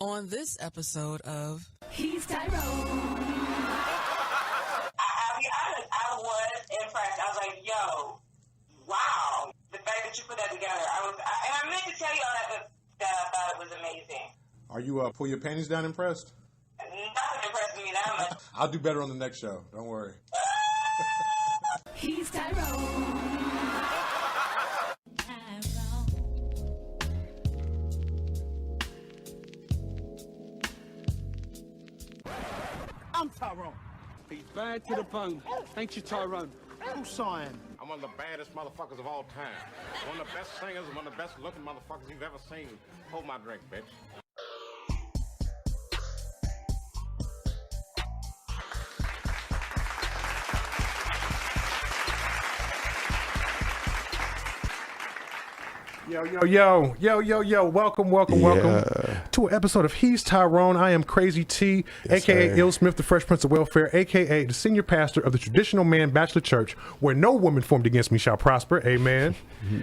On this episode of He's Tyrone. I'll be honest, I was impressed. I was like, yo, wow. The fact that you put that together, and I meant to tell you all that I thought it was amazing. Are you pull your panties down impressed? Nothing impressed me that much. I'll do better on the next show. Don't worry. He's Tyrone. I'm Tyrone. He's bad to the bone. Ain't you, Tyrone? Who's sighing? I'm one of the baddest motherfuckers of all time. One of the best singers, one of the best looking motherfuckers you've ever seen. Hold my drink, bitch. Yo. Welcome to an episode of He's Tyrone. I am Crazy T, a.k.a. Ill Smith, the Fresh Prince of Welfare, a.k.a. the senior pastor of the Traditional Man Bachelor Church, where no woman formed against me shall prosper. Amen.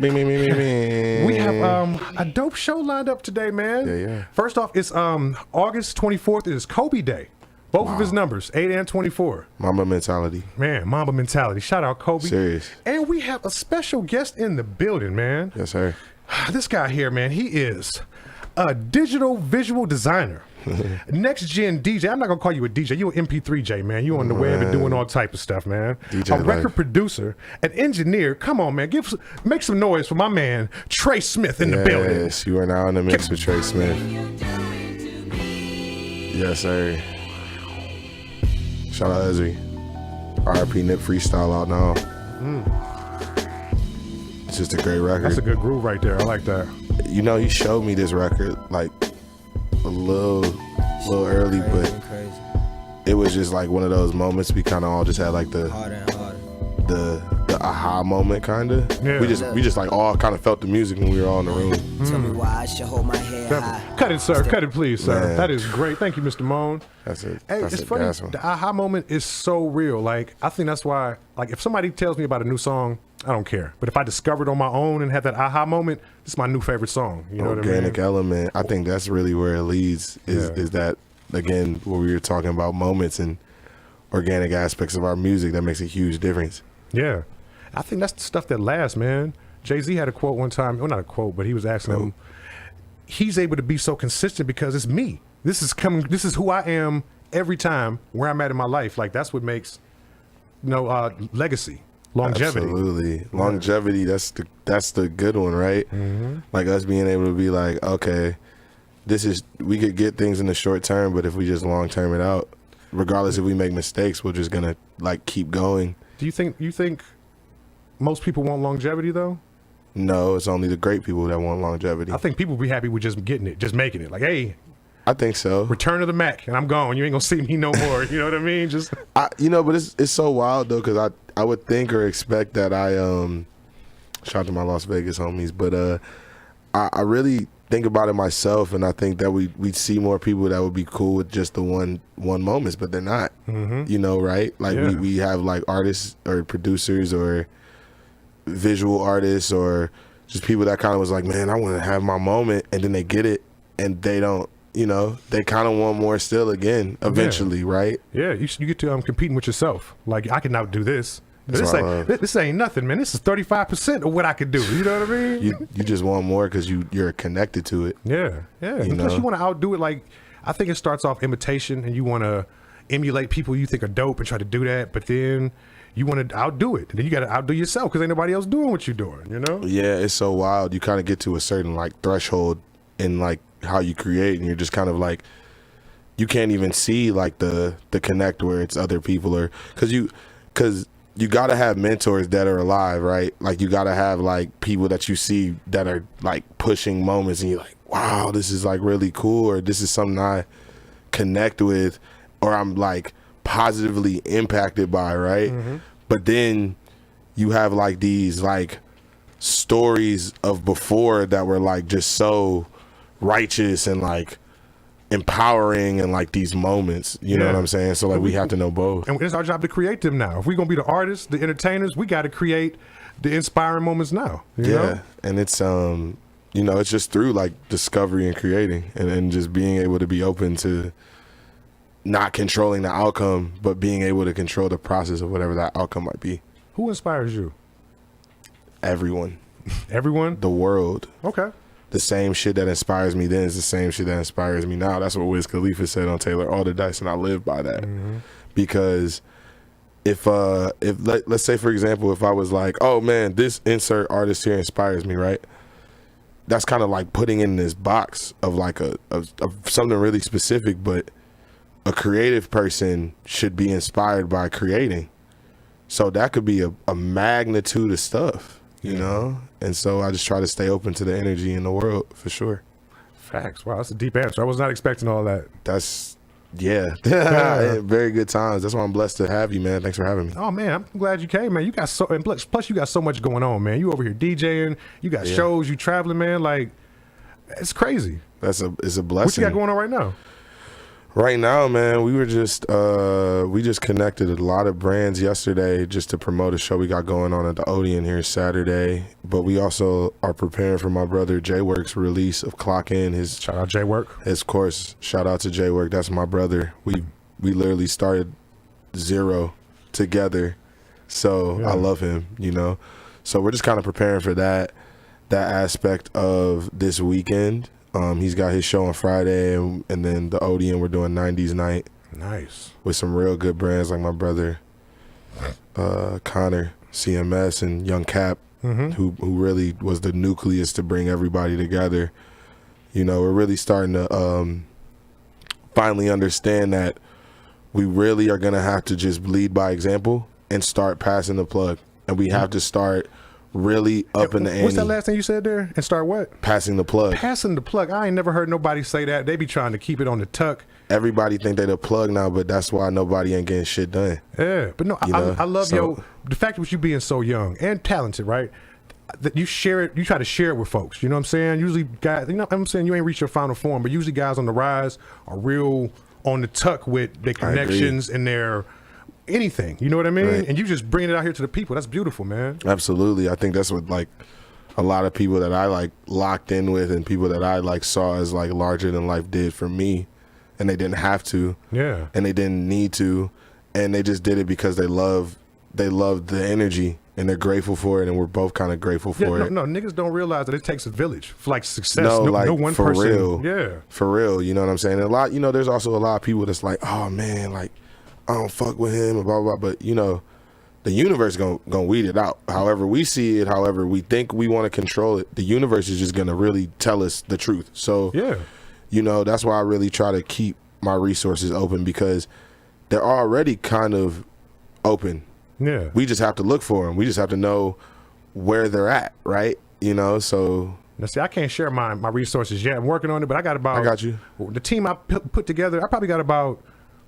We have a dope show lined up today, man. Yeah. First off, it's August 24th. It is Kobe Day. Both of his numbers, 8 and 24. Mamba mentality. Man, Mamba mentality. Shout out Kobe. Serious. And we have a special guest in the building, man. Yes, sir. This guy here, man, he is a digital visual designer. Next gen DJ. I'm not gonna call you a DJ. You an MP3J, man. You on the web and doing all type of stuff, man. DJ a record life. Producer, an engineer. Come on, man. Make some noise for my man Trey Smith in the building. Yes, you are now in the mix with Trey Smith. Yes, sir. Shout out Ezri. RIP Nip Freestyle out now. It's just a great record. That's a good groove right there. I like that. You know, he showed me this record like a little early, but it was just like one of those moments we kind of all just had like the aha moment, kind of. Yeah. We just like all kind of felt the music when we were all in the room. Tell me why I should hold my head high. Cut it, sir. Cut it, please, sir. Man. That is great. Thank you, Mr. Moan. That's it. Hey, That's it's it. funny. That's one. The aha moment is so real. Like, I think that's why, like, if somebody tells me about a new song, I don't care. But if I discover it on my own and have that aha moment, this is my new favorite song. You know what I mean? Organic element. I think that's really where it leads. Is that, again, what we were talking about, moments and organic aspects of our music that makes a huge difference. Yeah. I think that's the stuff that lasts, man. Jay-Z had a quote one time. Well, not a quote, but he was asking him, he's able to be so consistent because it's me. This is who I am every time, where I'm at in my life. Like, that's what makes, legacy, longevity. Absolutely. Longevity, that's the good one, right? Mm-hmm. Like us being able to be like, okay, we could get things in the short term, but if we just long term it out, regardless if we make mistakes, we're just gonna like keep going. Do you think most people want longevity though? No, it's only the great people that want longevity. I think people be happy with just getting it, just making it. Like, hey, I think so. return to the Mac, and I'm gone. You ain't gonna see me no more. You know what I mean? Just But it's so wild though, because I would think or expect that shout out to my Las Vegas homies, but I really think about it myself, and I think that we'd see more people that would be cool with just the one moments, but they're not. Mm-hmm. Right? Like we have like artists or producers or visual artists or just people that kind of was like, man, I want to have my moment, and then they get it and they don't. They kind of want more still again eventually, right? Yeah, you get to competing with yourself. Like, I can outdo this. That's This ain't nothing, man. This is 35% of what I could do. You know what I mean? You just want more because you're connected to it. Yeah. And plus, you want to outdo it. Like, I think it starts off imitation, and you want to emulate people you think are dope and try to do that, but then you want to outdo it. And then you got to outdo yourself because ain't nobody else doing what you're doing, Yeah, it's so wild. You kind of get to a certain like threshold in like how you create, and you're just kind of like, you can't even see like the connect where it's other people, or because you got to have mentors that are alive, right? Like, you got to have like people that you see that are like pushing moments, and you're like, wow, this is like really cool, or this is something I connect with, or I'm like positively impacted by, right? Mm-hmm. But then you have like these like stories of before that were like just so righteous and like empowering, and like these moments, you know what I'm saying? So like we have to know both. And it's our job to create them now. If we're going to be the artists, the entertainers, we got to create the inspiring moments now. You know? And it's you know, it's just through like discovery and creating and just being able to be open to not controlling the outcome, but being able to control the process of whatever that outcome might be. Who inspires you? Everyone. Everyone? The world. Okay. The same shit that inspires me then is the same shit that inspires me now. That's what Wiz Khalifa said on Taylor All the Dice, and I live by that. Because if let's say, for example, if I was like, oh man, this insert artist here inspires me, right? That's kind of like putting in this box of like of something really specific, but a creative person should be inspired by creating. So that could be a magnitude of stuff, you know? And so I just try to stay open to the energy in the world, for sure. Facts. Wow, that's a deep answer. I was not expecting all that. That's, yeah. Very good times. That's why I'm blessed to have you, man. Thanks for having me. Oh, man, I'm glad you came, man. You got so, and plus you got so much going on, man. You over here DJing, you got shows, you traveling, man. Like, it's crazy. It's a blessing. What you got going on right now? Right now, man, we just connected a lot of brands yesterday just to promote a show we got going on at the Odeon here Saturday. But we also are preparing for my brother J Work's release of Clock In. Shout out J Work. Of course, shout out to J Work. That's my brother. We literally started zero together. So I love him, you know. So we're just kind of preparing for that aspect of this weekend. He's got his show on Friday, and then the Odeon, we're doing 90s night. Nice. With some real good brands like my brother, Connor, CMS, and Young Cap, who really was the nucleus to bring everybody together. You know, we're really starting to finally understand that we really are going to have to just lead by example and start passing the plug. And we have to start really up in the ante. What's that last thing you said there? And start what? Passing the plug. Passing the plug. I ain't never heard nobody say that. They be trying to keep it on the tuck. Everybody think they the plug now, but that's why nobody ain't getting shit done. Yeah, but no, I love the fact that you being so young and talented, right? That you share it, you try to share it with folks. You know what I'm saying? Usually guys, you know what I'm saying, you ain't reached your final form, but usually guys on the rise are real on the tuck with their connections and their anything, you know what I mean? Right. And you just bring it out here to the people. That's beautiful, man. Absolutely. I think that's what like a lot of people that I like locked in with and people that I like saw as like larger than life did for me, and they didn't have to, and they didn't need to, and they just did it because they loved the energy and they're grateful for it, and we're both kind of grateful for it. No, niggas don't realize that it takes a village for like success. No, no one for person. Real, for real. You know what I'm saying? And a lot, you know, there's also a lot of people that's like, oh man, like I don't fuck with him and blah, blah, blah. But, you know, the universe gonna weed it out. However we see it, however we think we want to control it, the universe is just going to really tell us the truth. So, you know, that's why I really try to keep my resources open, because they're already kind of open. Yeah. We just have to look for them. We just have to know where they're at, right? You know, so... Now, see, I can't share my resources yet. I'm working on it, but I got about... I got you. The team I put together, I probably got about...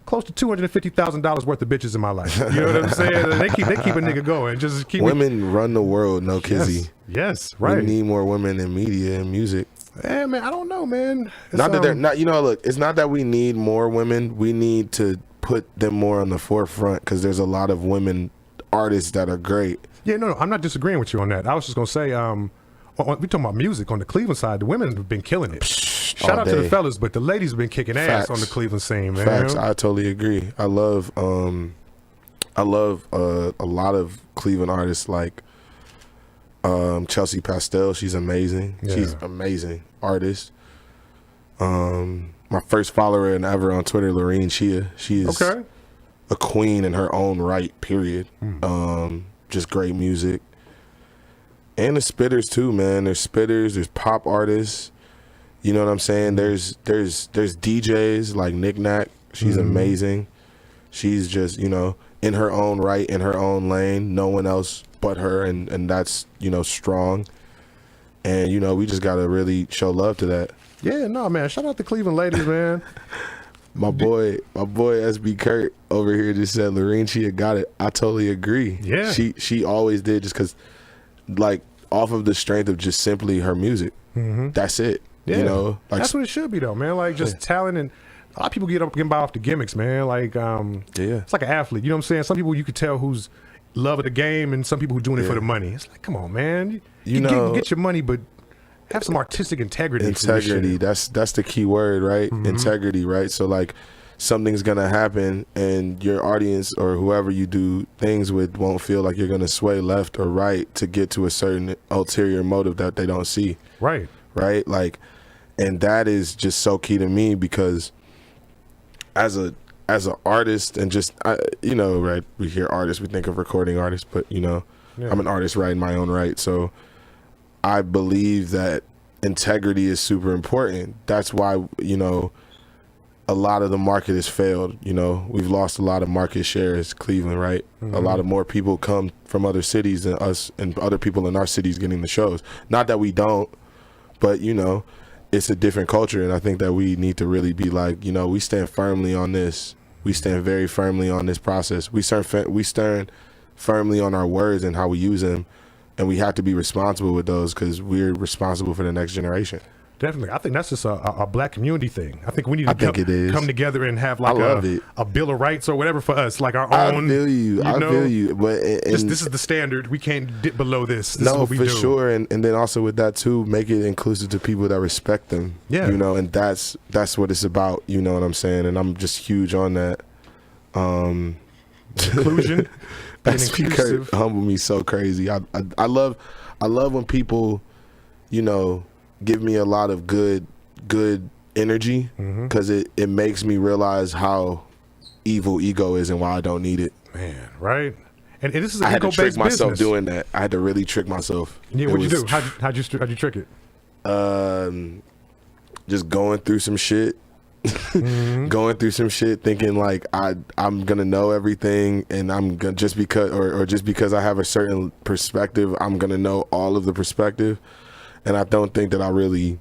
close to $250,000 worth of bitches in my life. You know what I'm saying? And they keep a nigga going. Just keep women run the world, no kizzy. Yes, right. We need more women in media and music. Yeah, man, I don't know, man. Not that they're not. You know, look, it's not that we need more women. We need to put them more on the forefront, because there's a lot of women artists that are great. Yeah, no, I'm not disagreeing with you on that. I was just gonna say, we talking about music on the Cleveland side. The women have been killing it. Shout out to the fellas, but the ladies have been kicking ass on the Cleveland scene, man. Facts. I totally agree. I love a lot of Cleveland artists like Chelsea Pastel. She's amazing. Yeah. She's amazing artist. My first follower and ever on Twitter, Lorene Chia. She is a queen in her own right. Period. Just great music. And the spitters too, man. There's spitters. There's pop artists. You know what I'm saying? There's DJs like Knick Knack. She's amazing. She's just, you know, in her own right, in her own lane. No one else but her, and that's, you know, strong. And, you know, we just gotta really show love to that. Yeah, no, man. Shout out to Cleveland ladies, man. My boy SB Kurt over here just said Lorene Chia got it. I totally agree. Yeah. She always did, just because, like, off of the strength of just simply her music. That's it. Yeah. You know, like, that's what it should be, though, man. Like, just talent, and a lot of people get by off the gimmicks, man. Like, it's like an athlete. You know what I'm saying? Some people you could tell who's love of the game, and some people who doing it for the money. It's like, come on, man. You know, get your money, but have some artistic integrity. Integrity. That's the key word, right? Integrity, right? So like something's gonna happen, and your audience or whoever you do things with won't feel like you're gonna sway left or right to get to a certain ulterior motive that they don't see. Right. Like, and that is just so key to me because as an artist and just right, we hear artists, we think of recording artists, but I'm an artist right in my own right, so I believe that integrity is super important. That's why a lot of the market has failed. We've lost a lot of market share as Cleveland, right? A lot of more people come from other cities than us, and other people in our cities getting the shows. Not that we don't, but it's a different culture, and I think that we need to really be like, we stand firmly on this. We stand very firmly on this process. We stand firmly on our words and how we use them, and we have to be responsible with those because we're responsible for the next generation. Definitely. I think that's just a black community thing. I think we need to come together and have like a Bill of Rights or whatever for us, like our own. I feel you. But this is the standard. We can't dip below this. This is what we for do. Sure. And then also with that too, make it inclusive to people that respect them. Yeah. And that's what it's about. You know what I'm saying? And I'm just huge on that. Inclusion. That speaker humbled me so crazy. I love when people, give me a lot of good energy because it makes me realize how evil ego is and why I don't need it. Man, right? And this is an I had to trick myself business. doing that. I had to really trick myself. Yeah, what'd you do? How'd you trick it? Just going through some shit. Thinking like I'm gonna know everything, and I'm gonna just because I have a certain perspective, I'm gonna know all of the perspective. And I don't think that I really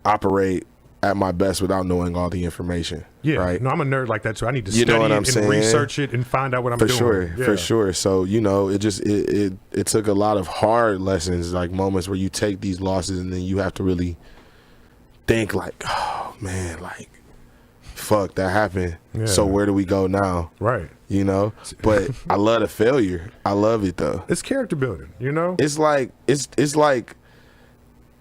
operate at my best without knowing all the information. Yeah, right. No, I'm a nerd like that, so I need to study it and research it and find out what I'm doing. For sure. So it took a lot of hard lessons, like moments where you take these losses and then you have to really think like, oh man, like fuck, that happened. Yeah. So where do we go now? Right. But I love the failure. I love it though. It's character building. It's like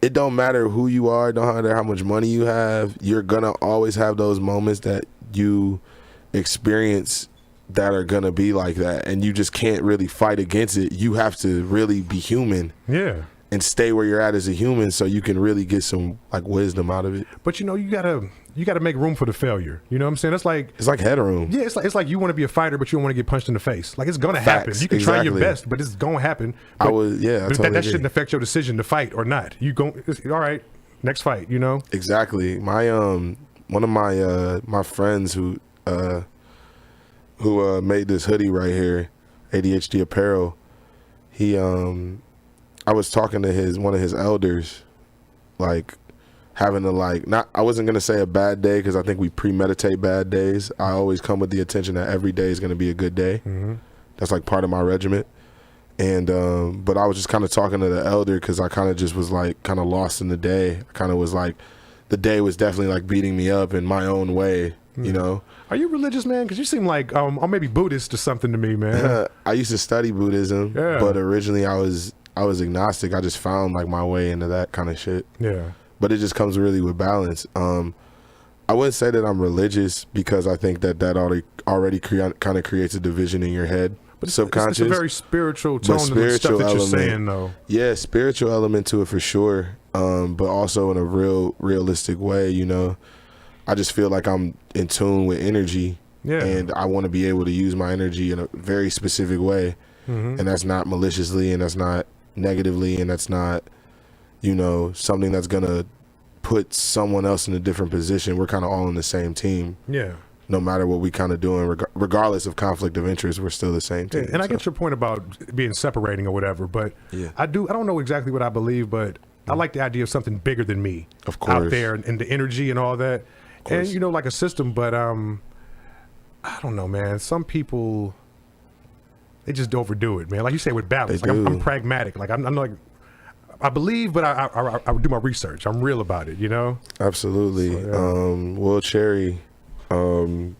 it don't matter who you are, don't matter how much money you have, you're gonna always have those moments that you experience that are gonna be like that, and you just can't really fight against it. You have to really be human. Yeah. And stay where you're at as a human so you can really get some like wisdom out of it. But you gotta make room for the failure. You know what I'm saying? It's like headroom. Yeah, it's like you want to be a fighter, but you don't want to get punched in the face. Like it's gonna happen. You can try your best, but it's gonna happen. But that shouldn't affect your decision to fight or not. All right, next fight. Exactly. My one of my friends who made this hoodie right here, ADHD Apparel. He I was talking to one of his elders, like having to I wasn't gonna say a bad day because I think we premeditate bad days. I always come with the intention that every day is gonna be a good day. That's like part of my regiment. And but I was just kind of talking to the elder because I kind of just was like kind of lost in the day. I kind of was like, the day was definitely like beating me up in my own way. Are you religious, man? Because you seem like or maybe Buddhist or something to me, man. I used to study Buddhism, but originally I was agnostic. I just found like my way into that kind of shit. Yeah. But it just comes really with balance. I wouldn't say that I'm religious because I think that already kind of creates a division in your head. But subconscious. It's a very spiritual tone to the stuff that you're saying, though. Yeah, spiritual element to it for sure. But also in a realistic way, I just feel like I'm in tune with energy. Yeah. And I want to be able to use my energy in a very specific way. And that's not maliciously, and that's not negatively, and that's not something that's gonna put someone else in a different position. We're kind of all in the same team. Yeah. No matter what we kind of doing, regardless of conflict of interest, we're still the same team. Yeah, and I get your point about being separating or whatever, but I don't know exactly what I believe, but I like the idea of something bigger than me, of course, out there, and the energy and all that, and like a system. But I don't know, man. Some people, they just overdo it, man. Like you say, with balance. Like I'm pragmatic. Like I'm like, I believe, but I do my research. I'm real about it, Absolutely. So, Will Cherry, Will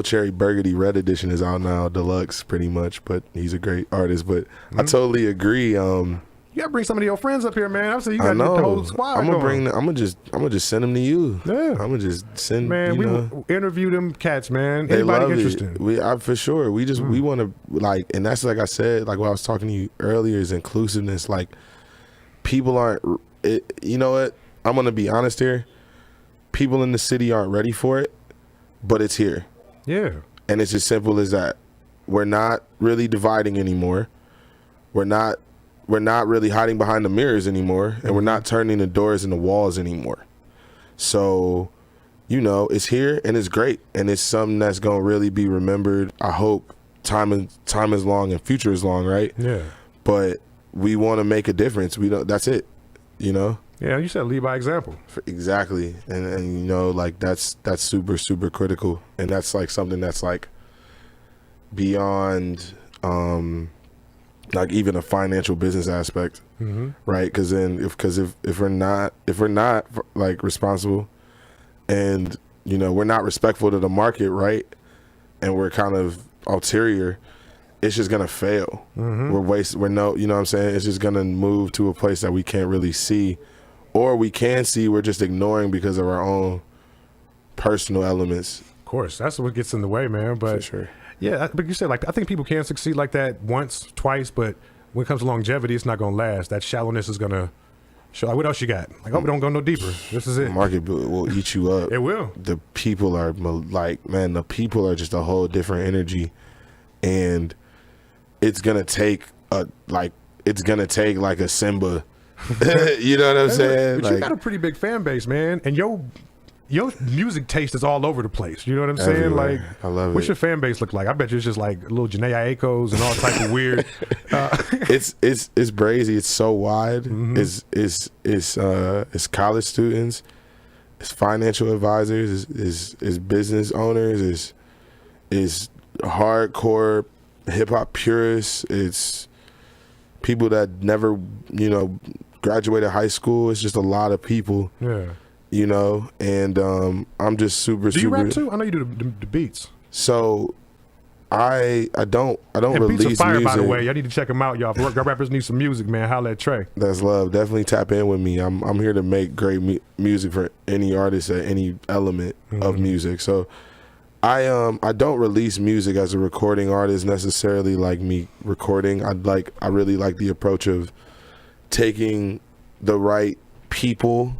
Cherry Burgundy Red Edition is out now, deluxe pretty much, but he's a great artist. But I totally agree. You You gotta bring some of your friends up here, man. I'm saying you I got know. the whole squad. I'm gonna going. I'm gonna just send them to you. Yeah. I'm gonna just send. Man, you know, we interview them cats, man. they Anybody love interested? it. For sure. We just we want to like, and that's like I said, like what I was talking to you earlier is inclusiveness. Like people aren't. You know what? I'm gonna be honest here. People in the city aren't ready for it, but it's here. Yeah. And it's as simple as that. We're not really dividing anymore. We're not really hiding behind the mirrors anymore, and we're not turning the doors and the walls anymore. So, you know, it's here and it's great, and it's something that's gonna really be remembered. I hope time is long and future is long, right? Yeah. But we want to make a difference. We don't. That's it. You know. Yeah, you said lead by example. Exactly, and you know, like that's super critical, and that's like something that's like beyond. Like even a financial business aspect, right? Because if we're not like responsible, and you know we're not respectful to the market, right? And we're kind of ulterior, it's just gonna fail. We're no, you know what I'm saying? It's just gonna move to a place that we can't really see, or we can see, we're just ignoring because of our own personal elements. Of course, that's what gets in the way, man. But For sure. Yeah, but you said like I think people can succeed like that once, twice, but when it comes to longevity, it's not gonna last. That shallowness is gonna show. Like, what else you got? Like, oh, we don't go no deeper. This is it. The market will eat you up. It will. The people are like, man, the people are just a whole different energy, and it's gonna take like a Simba. You know what I'm saying? But like, you got a pretty big fan base, man, and your music taste is all over the place. You know what I'm saying? Everywhere. Like, I love what's it. your fan base look like? I bet you it's just like little Janae Aikos and all type of weird. It's brazy. It's so wide. It's college students. It's financial advisors. It's business owners. It's hardcore hip hop purists. It's people that never graduated high school. It's just a lot of people. Yeah. You know, and I'm just super. Do you rap too? I know you do the beats. So, I don't And release beats are fire, music. by the way. Y'all need to check them out, y'all. If rappers need some music, man, holla at Trey. That's love. Definitely tap in with me. I'm here to make great music for any artist at any element of music. So, I don't release music as a recording artist necessarily, like me recording. I really like the approach of taking the right people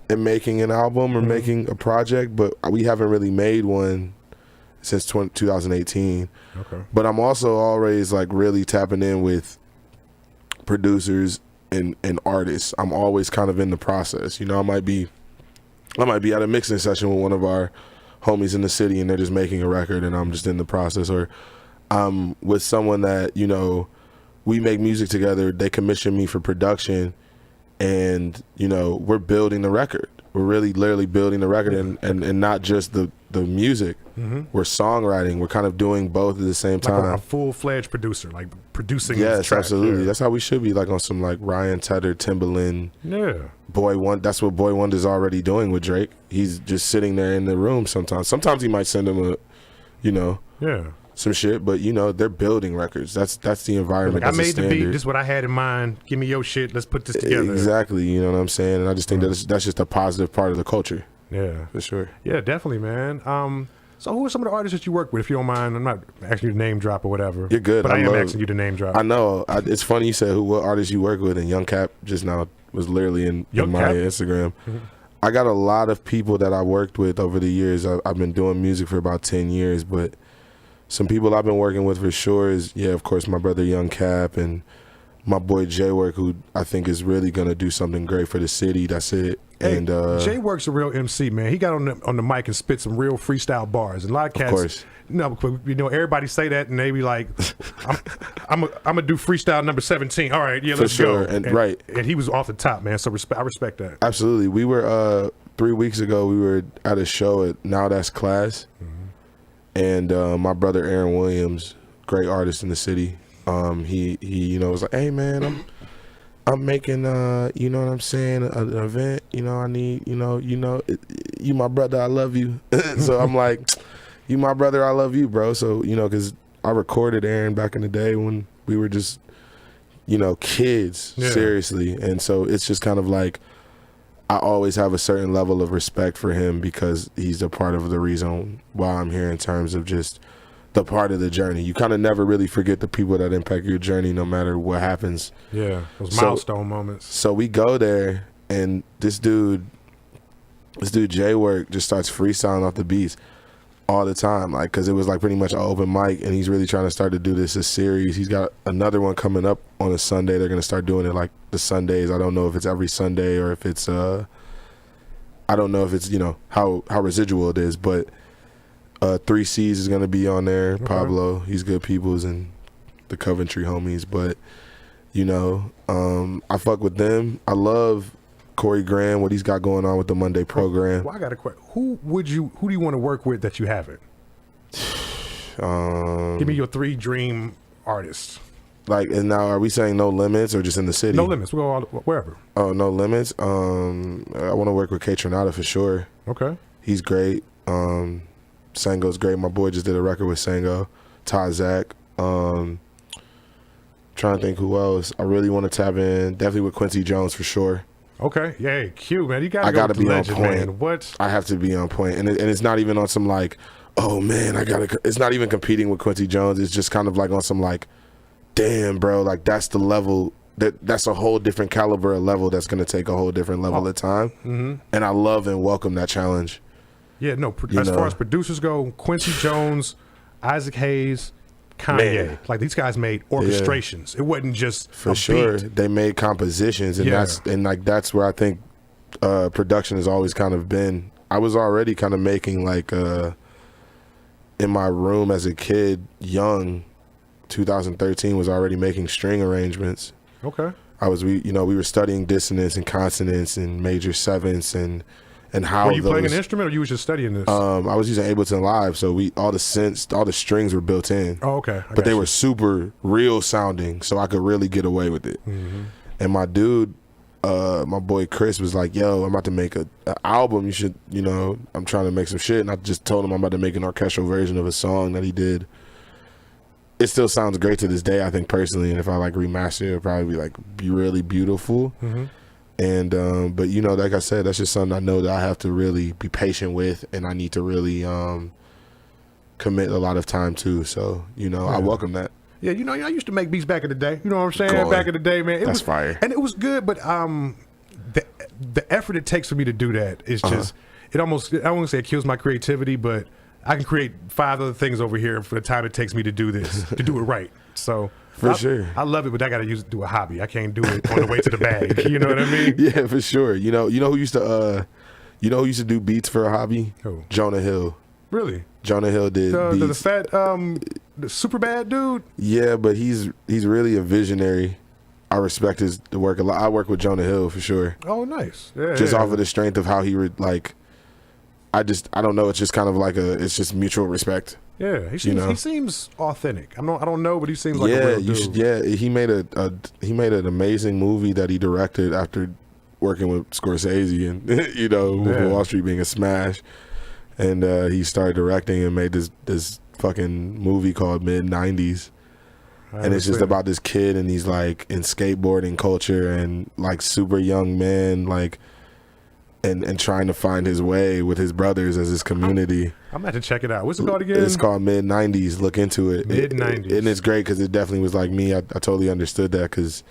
and making an album or making a project, but we haven't really made one since 2018. Okay. But I'm also always like really tapping in with producers and artists. I'm always kind of in the process. You know, I might be at a mixing session with one of our homies in the city and they're just making a record and I'm just in the process, or I'm with someone that, you know, we make music together, they commission me for production, and you know we're building the record. We're really literally building the record, and not just the music. We're songwriting. We're kind of doing both at the same time. Like a full-fledged producer, like producing. Yes, this track. absolutely. Yeah. That's how we should be, like on some like Ryan Tedder, Timbaland. Yeah. That's what Boy Wonder's already doing with Drake. He's just sitting there in the room sometimes. Sometimes he might send him some shit, but you know they're building records. That's the environment. Like, I that's made the beat. This is what I had in mind. Give me your shit. Let's put this together. Exactly. You know what I'm saying? And I just think that's just a positive part of the culture. Yeah, for sure. Yeah, definitely, man. So who are some of the artists that you work with? If you don't mind, I'm not asking you to name drop or whatever. You're good. But I am asking you to name drop. I know. It's funny you said what artists you work with, and Young Cap just now was literally in my Instagram. I got a lot of people that I worked with over the years. I've been doing music for about 10 years, but some people I've been working with for sure is, of course, my brother Young Cap and my boy J-Work, who I think is really going to do something great for the city. That's it. Hey, And J-Work's a real MC, man. He got on the mic and spit some real freestyle bars. And a lot of cats, of course. Everybody say that and they be like, I'm gonna do freestyle number 17. All right, let's sure. go. And right. And he was off the top, man. So I respect that. Absolutely. We were 3 weeks ago. We were at a show at Now That's Class, and my brother Aaron Williams, great artist in the city. He was like, hey man, I'm making you know what I'm saying, an event. You know, I need you my brother, I love you. So I'm like, you my brother, I love you, bro. So because I recorded Aaron back in the day when we were just kids, seriously. And so it's just kind of like, I always have a certain level of respect for him because he's a part of the reason why I'm here in terms of just the part of the journey. You kind of never really forget the people that impact your journey no matter what happens. Yeah, those milestone moments. So we go there, and this dude J-Work just starts freestyling off the beats all the time, like, because it was like pretty much an open mic, and he's really trying to start to do this as series. He's got another one coming up on a Sunday. They're going to start doing it like the Sundays. I don't know if it's every Sunday or if it's I don't know if it's how residual it is, but 3 C's is going to be on there. Okay. Pablo, he's good peoples, and the Coventry homies. But I fuck with them. I love Corey Graham, what he's got going on with the Monday program. Well, I got a question. Who do you want to work with that you haven't? Give me your 3 dream artists. Like, and now are we saying no limits or just in the city? No limits. We'll go wherever. Oh, no limits. I want to work with K Tronada for sure. Okay. He's great. Sango's great. My boy just did a record with Sango. Ty Zach. Trying to think who else. I really want to tap in. Definitely with Quincy Jones for sure. Okay. Yay, Q, man. You got I gotta be legend, on point. Man. What? I have to be on point. And it's not even on some like, oh man, it's not even competing with Quincy Jones. It's just kind of like on some like, damn, bro, like that's the level that's a whole different caliber of level that's going to take a whole different level of time. Mm-hmm. And I love and welcome that challenge. Yeah, no, as far as producers go, Quincy Jones, Isaac Hayes, Kanye, man. Like these guys made orchestrations. Yeah. It wasn't just for sure. Beat. They made compositions, and that's where I think production has always kind of been. I was already kind of making like in my room as a kid, young, 2013 was already making string arrangements. Okay. We were studying dissonance and consonance and major sevenths and how. Were you playing an instrument, or you was just studying this? I was using Ableton Live, so all the strings were built in. Oh, okay. But they were super real sounding, so I could really get away with it. Mm-hmm. And my dude, my boy Chris, was like, "Yo, I'm about to make an album. You should, I'm trying to make some shit." And I just told him I'm about to make an orchestral version of a song that he did. It still sounds great to this day, I think, personally. And if I like remaster it, it'll probably be really beautiful. Mm-hmm. And but like I said, that's just something I know that I have to really be patient with, and I need to really commit a lot of time to. So I welcome that. Yeah, I used to make beats back in the day. You know what I'm saying? Back in the day, man. That's fire. And it was good, but the effort it takes for me to do that is just I don't want to say it kills my creativity, but I can create 5 other things over here for the time it takes me to do this, to do it right. So for sure, I love it, but I got to do a hobby. I can't do it on the way to the bag. You know what I mean? Yeah, for sure. You know who used to do beats for a hobby? Who? Jonah Hill. Really? Jonah Hill did beats. The fat, the super bad dude. Yeah, but he's really a visionary. I respect his work a lot. I work with Jonah Hill for sure. Oh, nice. Yeah. Just off of the strength of how he would like. I don't know. It's just kind of like it's just mutual respect. Yeah, he seems authentic. I don't know, but he seems like a real dude. He made an amazing movie that he directed after working with Scorsese and Wall Street being a smash, and he started directing and made this fucking movie called Mid-90s. And it's just about this kid, and he's like in skateboarding culture and like super young man, like. And trying to find his way with his brothers as his community. I'm about to check it out. What's it called again? It's called Mid-90s. Look into it. Mid-90s. And it's great because it definitely was like me. I totally understood that because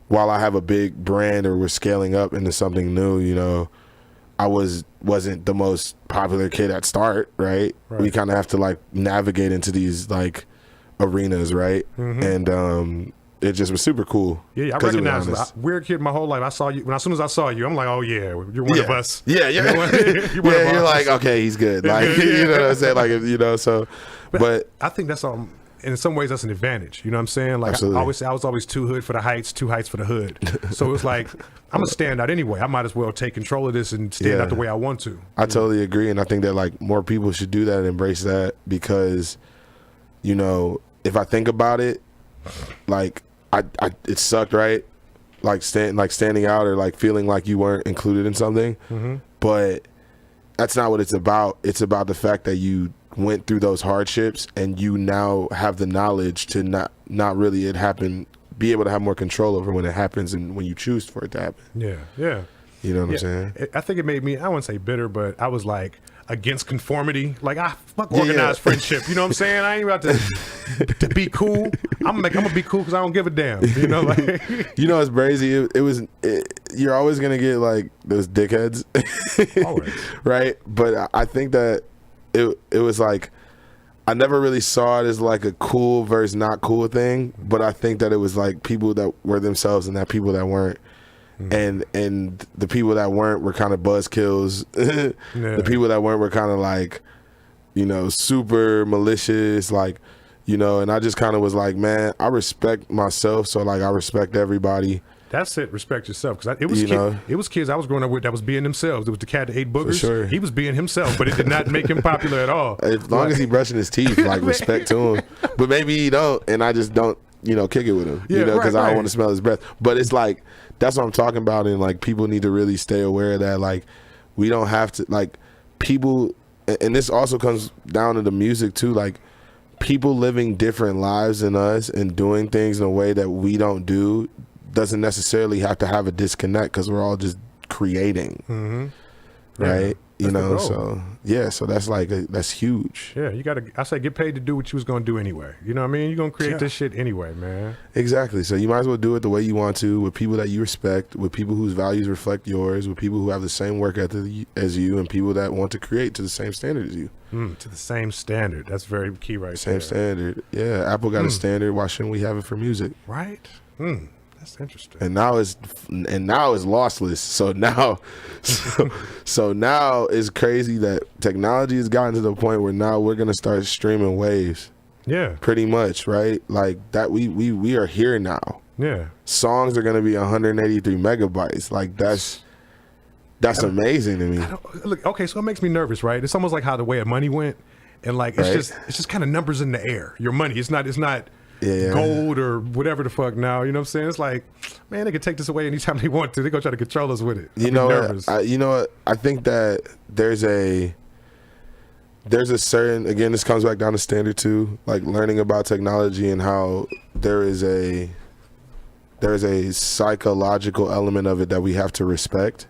while I have a big brand or we're scaling up into something new, I wasn't the most popular kid at start, right? We kind of have to like navigate into these like arenas, right? Mm-hmm. And it just was super cool. Yeah, I recognize it. Weird kid my whole life. I saw you. As soon as I saw you, I'm like, oh yeah, you're one of us. Yeah, you're like, okay, he's good. Like, you know what I'm saying? Like, so. But I think that's in some ways that's an advantage. You know what I'm saying? Like I always say, I was always too hood for the heights, too heights for the hood. So it was like, I'm gonna stand out anyway. I might as well take control of this and stand out the way I want to. I totally agree, and I think that like more people should do that and embrace that because, if I think about it, like. It sucked, right? Like standing out or like feeling like you weren't included in something. Mm-hmm. But that's not what it's about. It's about the fact that you went through those hardships and you now have the knowledge to not really it happened be able to have more control over when it happens and when you choose for it to happen. Yeah, yeah. You know what I'm saying? I think it made me, I wouldn't say bitter, but I was like against conformity. Like, fuck organized friendship. You know what I'm saying? I ain't about to be cool. I'm gonna be cool because I don't give a damn. You know, like. You know, it's crazy. You're always gonna get like those dickheads, Always. right? But I think that it was like, I never really saw it as like a cool versus not cool thing. But I think that it was like people that were themselves and that people that weren't. And the people that weren't were kind of buzzkills. The people that weren't were kind of like, you know, super malicious, like, you know. And I just kind of was like, man, I respect myself, so like I respect everybody. That's it. Respect yourself, because it was kids I was growing up with that was being themselves. It was the cat that ate boogers. Sure. He was being himself, but it did not make him popular at all. As long as he brushing his teeth, like respect to him. But maybe he don't, and I just don't, you know, kick it with him. Yeah, you know, because I don't want right. to smell his breath. But it's like, that's what I'm talking about, and like people need to really stay aware of that. Like, we don't have to, like, people, and this also comes down to the music too. Like, people living different lives than us and doing things in a way that we don't do doesn't necessarily have to have a disconnect, because we're all just creating, right? Yeah, you know, the goal. so yeah, so that's like that's huge. Yeah, you gotta. I say get paid to do what you was gonna do anyway. You know what I mean? You're gonna create this shit anyway, man. Exactly. So you might as well do it the way you want to, with people that you respect, with people whose values reflect yours, with people who have the same work ethic as you, and people that want to create to the same standard as you. To the same standard. That's very key, right Same there. standard. Yeah, Apple got a standard. Why shouldn't we have it for music? Right? That's interesting. And now it's lossless. So now it's crazy that technology has gotten to the point where now we're gonna start streaming waves. Yeah. Pretty much, right? Like that. We are here now. Yeah. Songs are gonna be 183 megabytes. Like that's amazing to me. Look, okay, so it makes me nervous, right? It's almost like how the way of money went, and like it's just kind of numbers in the air. Your money, it's not gold or whatever the fuck now. You know what I'm saying? It's like, man, they can take this away anytime they want to. They're gonna try to control us with it. You know what? I think that there's a certain, again, this comes back down to standard too, like learning about technology and how there's a psychological element of it that we have to respect.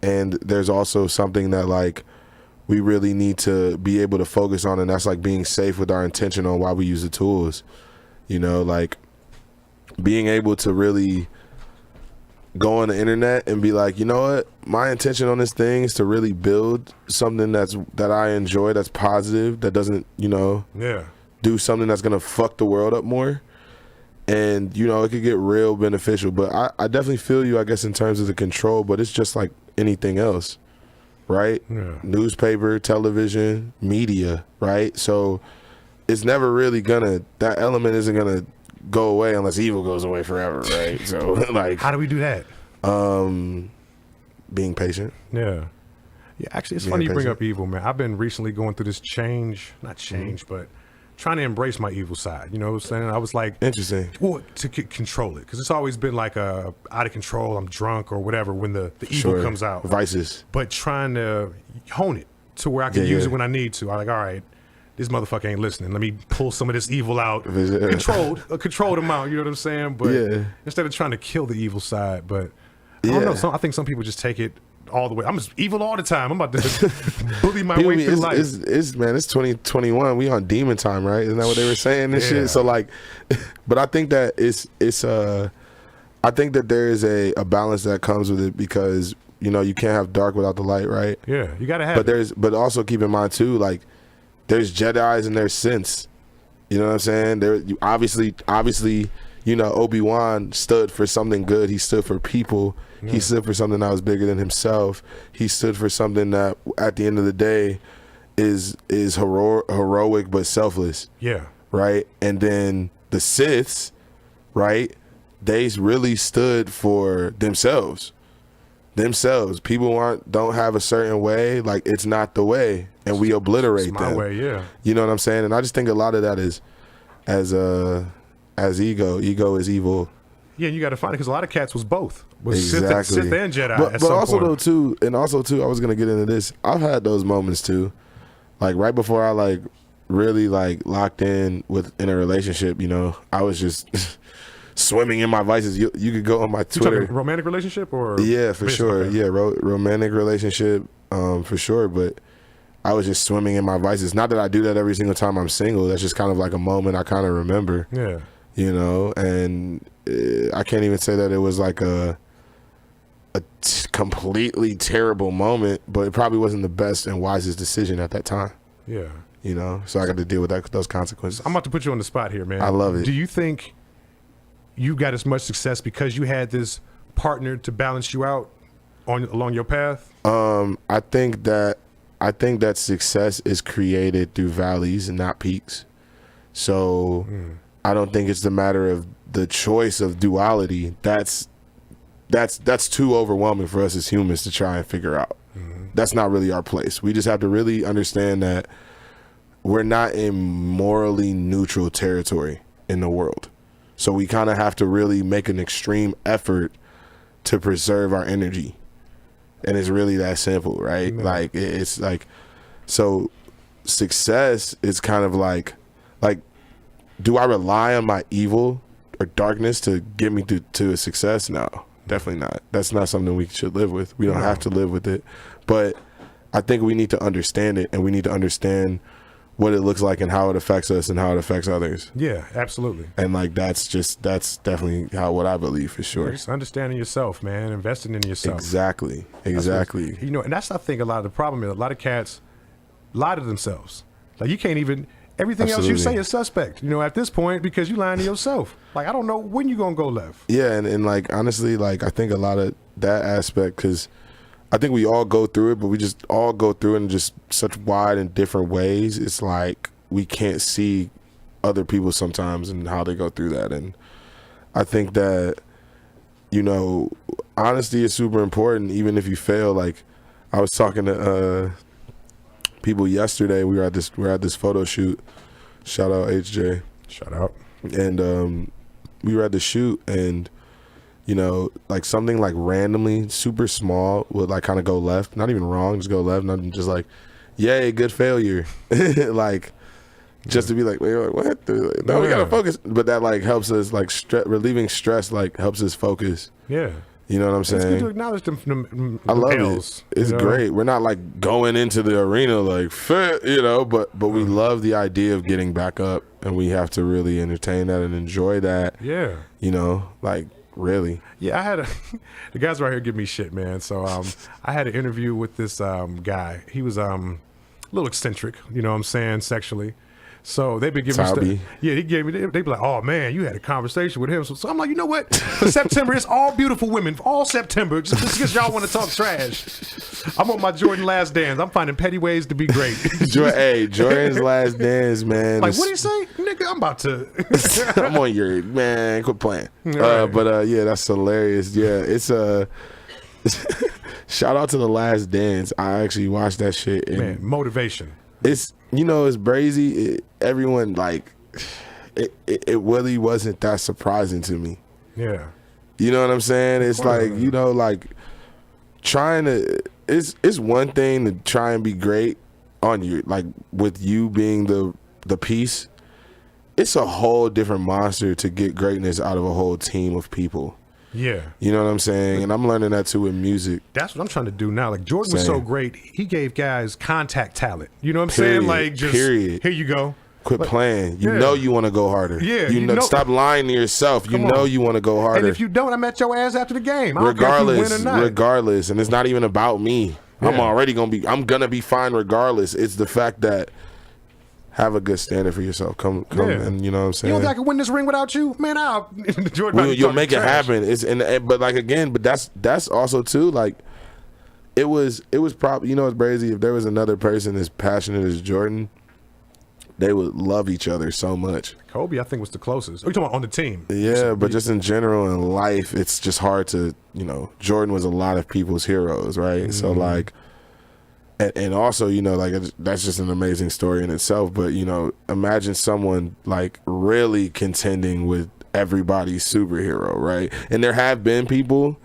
And there's also something that like we really need to be able to focus on, and that's like being safe with our intention on why we use the tools. You know, like being able to really go on the internet and be like, you know what, my intention on this thing is to really build something that I enjoy, that's positive, that doesn't, you know, do something that's gonna fuck the world up more. And you know, it could get real beneficial. But I definitely feel you, I guess, in terms of the control, but it's just like anything else. Right? Yeah. Newspaper, television, media, right? So it's never really that element isn't gonna go away unless evil goes away forever, right? So like, how do we do that? Being patient. Yeah. Actually, it's funny you bring up evil, man. I've been recently going through this but trying to embrace my evil side. You know what I'm saying? I was like, interesting. Well, to control it, because it's always been like out of control. I'm drunk or whatever when the evil comes out. Vices. But trying to hone it to where I can use it when I need to. I'm like, all right, this motherfucker ain't listening. Let me pull some of this evil out, a controlled amount. You know what I'm saying? But instead of trying to kill the evil side, but I don't know. I think some people just take it all the way. I'm just evil all the time. I'm about to bully my way through life. It's 2021. We on demon time, right? Isn't that what they were saying? This shit. So like, but I think that I think that there is a balance that comes with it, because you know you can't have dark without the light, right? Yeah, you gotta have. But also keep in mind too, like there's Jedis and there's synths. You know what I'm saying? There, obviously, you know, Obi-Wan stood for something good. He stood for people. He stood for something that was bigger than himself. He stood for something that, at the end of the day, is heroic but selfless. Yeah. Right? And then the Siths, right? They really stood for themselves. People don't have a certain way. Like, it's not the way, and we obliterate it's my them. way, yeah. You know what I'm saying? And I just think a lot of that is as ego. Ego is evil. Yeah, you got to find it, because a lot of cats was both. Was Exactly. Sith and Jedi. But also too, I was gonna get into this. I've had those moments too, like right before I like really like locked in a relationship. You know, I was just swimming in my vices. You could go on my Twitter. You talking romantic relationship or? Yeah, for sure. Okay. Yeah, romantic relationship, for sure. But I was just swimming in my vices. Not that I do that every single time I'm single. That's just kind of like a moment I kind of remember. Yeah. You know, and I can't even say that it was like a completely terrible moment, but it probably wasn't the best and wisest decision at that time. Yeah. You know, so I got to deal with those consequences. I'm about to put you on the spot here, man. I love it. Do you think you got as much success because you had this partner to balance you out along your path? I think that success is created through valleys and not peaks. So I don't think it's the matter of the choice of duality. That's too overwhelming for us as humans to try and figure out. That's not really our place. We just have to really understand that we're not in morally neutral territory in the world. So we kind of have to really make an extreme effort to preserve our energy. And it's really that simple, right? Like, it's like, so success is kind of like, do I rely on my evil or darkness to get me to a success? No, definitely not. That's not something we should live with. We don't have to live with it. But I think we need to understand it, and we need to understand what it looks like and how it affects us and how it affects others. Yeah, absolutely. And like that's definitely what I believe for sure. Just understanding yourself, man, investing in yourself. Exactly. You know, and that's, I think, a lot of the problem is a lot of cats lie to themselves. Like, you can't even, everything else you say is suspect, you know, at this point, because you lying to yourself. Like, I don't know when you're going to go left. Yeah, and like, honestly, like, I think a lot of that aspect, because I think we all go through it, but we just all go through it in just such wide and different ways. It's like we can't see other people sometimes and how they go through that. And I think that, you know, honesty is super important, even if you fail. Like, I was talking to people yesterday. We were at this photo shoot. Shout out HJ. Shout out. And we were at the shoot, and you know, like something like randomly super small would like kind of go left, not even wrong, just go left, not just like, yay, good failure. Like, just to be like, wait, what? No, we gotta focus. But that like helps us, like relieving stress, like helps us focus. Yeah. You know what I'm saying? It's good to acknowledge them. I love L's, it. It's great. We're not like going into the arena like fit, you know, but we love the idea of getting back up, and we have to really entertain that and enjoy that. Yeah. You know, like, really. Yeah, I had the guys right here give me shit, man. So I had an interview with this guy. He was a little eccentric, you know what I'm saying, sexually. So they've been giving me stuff. Yeah, he gave me, they be like, oh man, you had a conversation with him. So I'm like, you know what? For September, it's all beautiful women. All September, just because y'all want to talk trash. I'm on my Jordan Last Dance. I'm finding petty ways to be great. Hey, Jordan's Last Dance, man. Like, what do you say? Nigga, I'm about to. I'm on your, man, quit playing. Right. But yeah, that's hilarious. Yeah, it's shout out to The Last Dance. I actually watched that shit. And man, motivation. It's, you know, it's brazy. Everyone, like, it really wasn't that surprising to me. Yeah. You know what I'm saying? It's like, you know, like, trying to, it's one thing to try and be great on you, like, with you being the piece. It's a whole different monster to get greatness out of a whole team of people. Yeah. You know what I'm saying? And I'm learning that too with music. That's what I'm trying to do now. Like, Jordan was so great. He gave guys contact talent. You know what I'm Period. saying? Like, just, here you go. Quit playing. You know you want to go harder. Yeah. You know, stop lying to yourself. You know you want to go harder. And if you don't, I'm at your ass after the game. I Regardless, don't care if you win or not. regardless. And it's not even about me. Yeah. I'm gonna be fine regardless. It's the fact that have a good standard for yourself. Come, and you know what I'm saying. You don't think I can win this ring without you, man? You'll make it happen. But like again, but that's also too like it was probably, you know, it's crazy. If there was another person as passionate as Jordan, they would love each other so much. Kobe, I think, was the closest. Are you talking about on the team? Yeah, but just in general in life, it's just hard to, you know, Jordan was a lot of people's heroes, right? So like. And also, you know, like, that's just an amazing story in itself. But, you know, imagine someone, like, really contending with everybody's superhero, right? And there have been people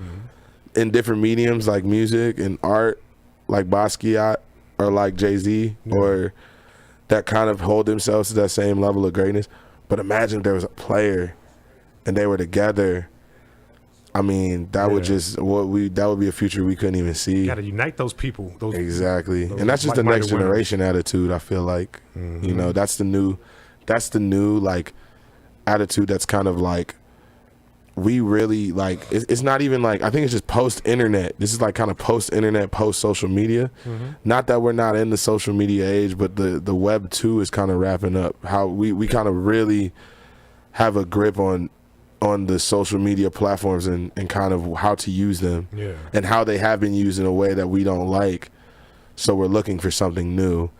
in different mediums, like music and art, like Basquiat or like Jay-Z, or that kind of hold themselves to that same level of greatness. But imagine if there was a player and they were together, I mean, that would be a future we couldn't even see. Got to unite those people. Exactly. And that's just the next generation attitude, I feel like. You know, that's the new like attitude that's kind of like, we really like, it's not even like, I think it's just post-internet. This is like kind of post-internet, post-social media. Not that we're not in the social media age, but the web 2 is kind of wrapping up. How we kind of really have a grip on the social media platforms and kind of how to use them and how they have been used in a way that we don't like. So we're looking for something new.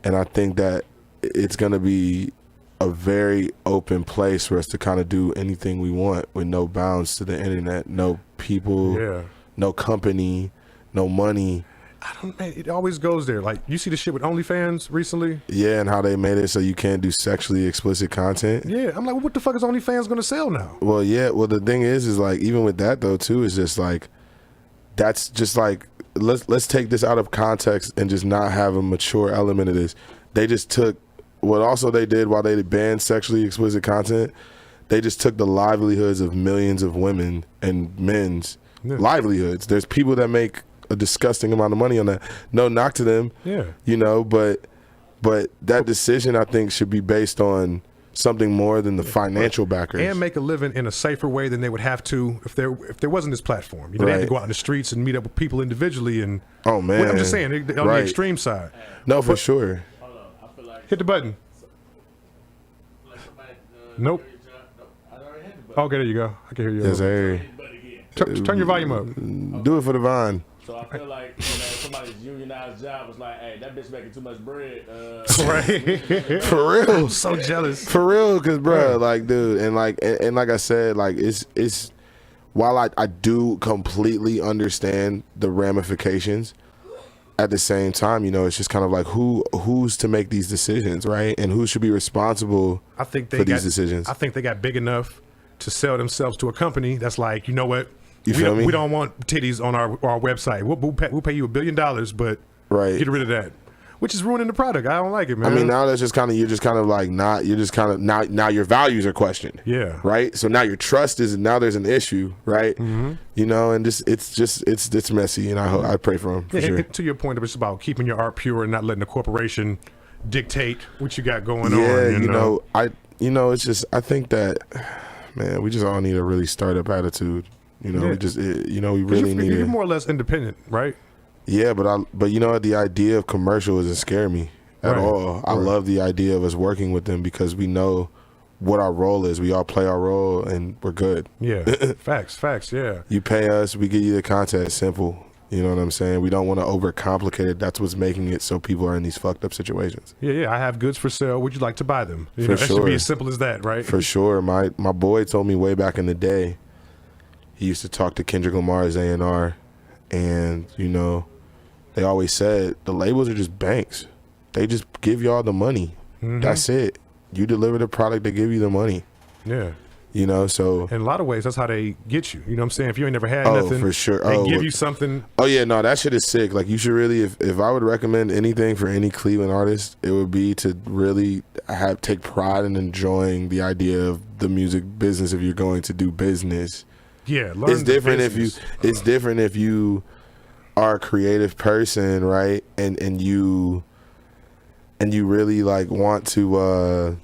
And I think that it's going to be a very open place for us to kind of do anything we want with no bounds to the internet, no people, no company, no money. It always goes there. Like, you see the shit with OnlyFans recently? Yeah, and how they made it so you can't do sexually explicit content. Yeah, I'm like, well, what the fuck is OnlyFans going to sell now? Well, yeah, well, the thing is like, even with that though too, is just like, that's just like, let's take this out of context and just not have a mature element of this. They just took what also they did while they banned sexually explicit content. They just took the livelihoods of millions of women and men's livelihoods. There's people that make a disgusting amount of money on that. No knock to them. Yeah. You know, but that decision, I think, should be based on something more than the financial backers. And make a living in a safer way than they would have to if there wasn't this platform. You know, they have to go out in the streets and meet up with people individually. And oh man, well, I'm just saying on the extreme side. No, for sure. Hit the button. Nope. Okay, there you go. I can hear you. Yes, sir. Turn your volume up. Do it for the Vine. So I feel like, you know, somebody's unionized job was like, hey, that bitch making too much bread. Right. For real. I'm so jealous. For real, because, bro, like, dude, and like I said, like, it's while I do completely understand the ramifications, at the same time, you know, it's just kind of like who's to make these decisions, right? And who should be responsible for these decisions? I think they got big enough to sell themselves to a company that's like, you know what? You feel me? We don't want titties on our website. We'll pay you $1 billion, but get rid of that. Which is ruining the product. I don't like it, man. I mean, now that's just kind of, you're just kind of like not, you're just kind of, now your values are questioned. Yeah. Right? So now your trust is, now there's an issue, right? You know, and it's messy, and I pray for them, for sure. And to your point, it's about keeping your art pure and not letting the corporation dictate what you got going on. Yeah, you know, it's just, I think that, man, we just all need a really startup attitude. You know, we just, you know, we really need You're more or less independent, right? Yeah, but you know, the idea of commercial doesn't scare me at all. I love the idea of us working with them because we know what our role is. We all play our role and we're good. Yeah, facts, yeah. You pay us, we give you the content, simple. You know what I'm saying? We don't want to overcomplicate it. That's what's making it so people are in these fucked up situations. Yeah, I have goods for sale. Would you like to buy them? For sure. That should be as simple as that, right? For sure. My boy told me way back in the day, he used to talk to Kendrick Lamar's A&R, and, you know, they always said the labels are just banks. They just give y'all the money. That's it. You deliver the product, they give you the money. Yeah. You know, so in a lot of ways, that's how they get you. You know what I'm saying? If you ain't never had nothing, for sure. They give you something. Oh yeah, no, that shit is sick. Like, you should really, if I would recommend anything for any Cleveland artist, it would be to really take pride in enjoying the idea of the music business. If you're going to do business, yeah, learn it's different if you are a creative person, right? And you really like want to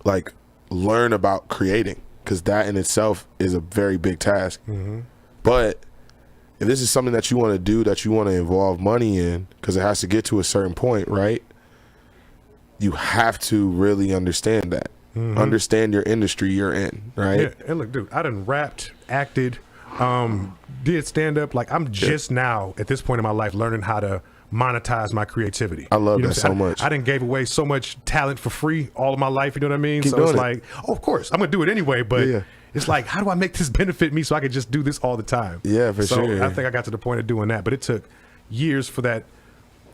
like learn about creating, because that in itself is a very big task. But if this is something that you want to do, that you want to involve money in, because it has to get to a certain point, right? You have to really understand that. Understand your industry you're in, right? Yeah, and look, dude, I done rapped, acted, did stand up. Like, I'm just now at this point in my life learning how to monetize my creativity. I love that so much. I done gave away so much talent for free all of my life. You know what I mean? So it's like, oh, of course, I'm gonna do it anyway. But it's like, how do I make this benefit me so I can just do this all the time? Yeah, for sure. I think I got to the point of doing that, but it took years for that.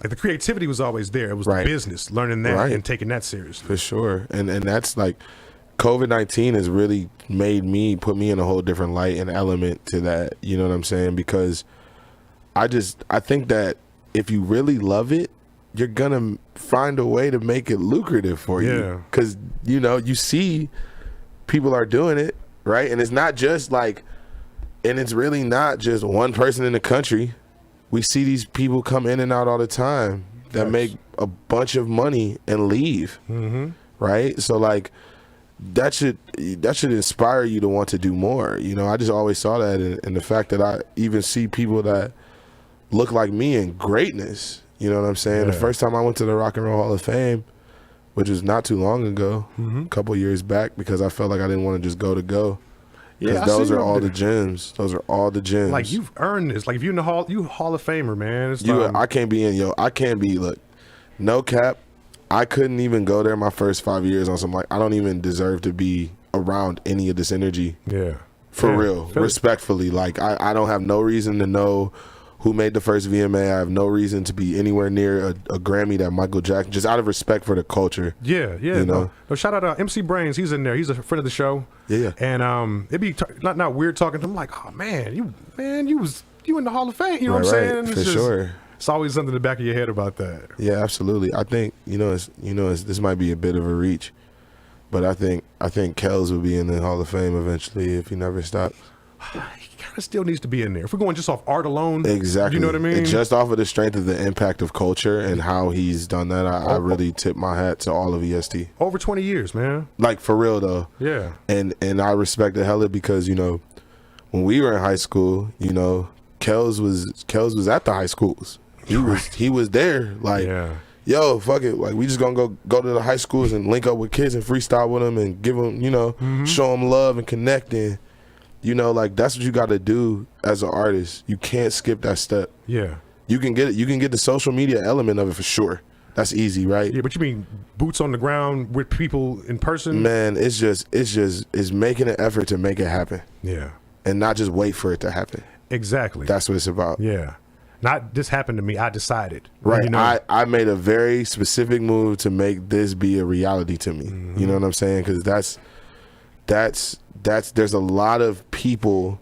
Like, the creativity was always there. It was the business, learning that and taking that seriously. For sure. And that's like, COVID-19 has really put me in a whole different light and element to that. You know what I'm saying? Because I think that if you really love it, you're gonna find a way to make it lucrative for you. Because, you know, you see people are doing it, right? And it's not just like, and it's really not just one person in the country. We see these people come in and out all the time that make a bunch of money and leave, right? So like that should inspire you to want to do more. You know, I just always saw that in the fact that I even see people that look like me in greatness. You know what I'm saying? The first time I went to the Rock and Roll Hall of Fame, which was not too long ago, a couple years back, because I felt like I didn't want to just go to go. Because those are all the gems. Those are all the gems. Like, you've earned this. Like, if you're in the Hall, you Hall of Famer, man. It's I can't be in, I can't be, look, no cap, I couldn't even go there my first 5 years on some, like, I don't even deserve to be around any of this energy. Yeah. For real. Respectfully. Like, I don't have no reason to know who made the first VMA. I have no reason to be anywhere near a Grammy that Michael Jackson, just out of respect for the culture. Yeah. You know? No, shout out MC Brains. He's in there. He's a friend of the show. Yeah. And it'd be not weird talking to him. Like, oh man, you in the Hall of Fame. You know what I'm saying? For sure. It's always something in the back of your head about that. Yeah, absolutely. I think this might be a bit of a reach, but I think Kells will be in the Hall of Fame eventually if he never stops. He kind of still needs to be in there. If we're going just off art alone, exactly. You know what I mean? And just off of the strength of the impact of culture and how he's done that, I really tip my hat to all of EST. Over 20 years, man. Like, for real though. Yeah. And I respect the hella because, you know, when we were in high school, you know, Kells was at the high schools. He was there, like, yo, fuck it, like, we just gonna go to the high schools and link up with kids and freestyle with them and give them, you know, show them love and connect. And, you know, like, that's what you got to do as an artist. You can't skip that step. Yeah. You can get it. You can get the social media element of it for sure. That's easy, right? Yeah, but you mean boots on the ground with people in person? Man, it's making an effort to make it happen. Yeah. And not just wait for it to happen. Exactly. That's what it's about. Yeah. Not this happened to me, I decided. Right. You know? I made a very specific move to make this be a reality to me. You know what I'm saying? Because there's a lot of people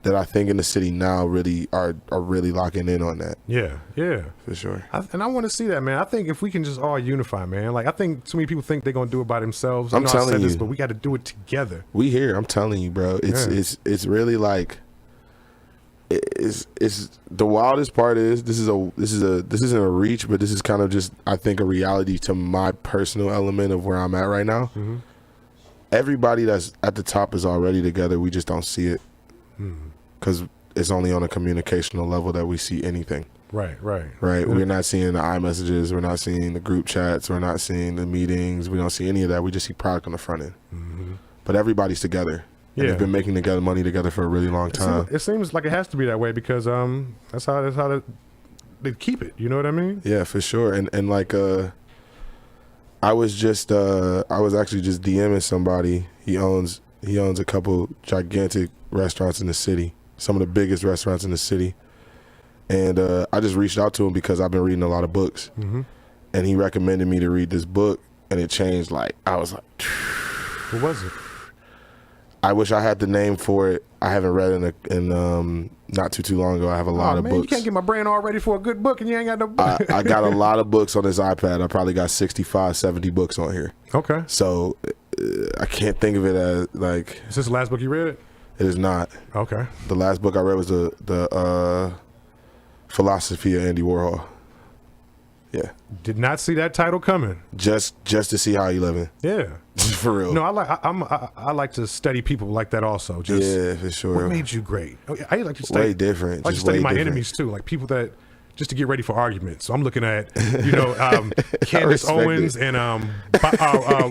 that I think in the city now really are really locking in on that. Yeah. For sure. And I want to see that, man. I think if we can just all unify, man. Like, I think so many people think they're gonna do it by themselves. I'm telling you, this, but we got to do it together. We here. I'm telling you, bro. It's really like it's the wildest part is this isn't a reach, but this is kind of just, I think, a reality to my personal element of where I'm at right now. Everybody that's at the top is already together. We just don't see it because it's only on a communicational level that we see anything. Right. We're not seeing the iMessages. We're not seeing the group chats. We're not seeing the meetings. We don't see any of that. We just see product on the front end. But everybody's together. Yeah. They've been making money together for a really long time. It seems like it has to be that way because that's how they keep it. You know what I mean? Yeah, for sure. And like I was actually just DMing somebody. He owns a couple gigantic restaurants in the city, some of the biggest restaurants in the city. And I just reached out to him because I've been reading a lot of books. And he recommended me to read this book, and it changed. Like, I was like, what was it? I wish I had the name for it. I haven't read it in not too long ago. I have a lot of books. You can't get my brain all ready for a good book and you ain't got no book. I got a lot of books on this iPad. I probably got 65, 70 books on here. Okay. So I can't think of it as like. Is this the last book you read? It is not. Okay. The last book I read was the Philosophy of Andy Warhol. Yeah. Did not see that title coming. Just to see how you living. Yeah. For real. No, I like to study people like that also. Just, yeah, for sure. What made you great? I like to study. Way different. I like to study my enemies too, like people that just to get ready for arguments. So I'm looking at Candace Owens and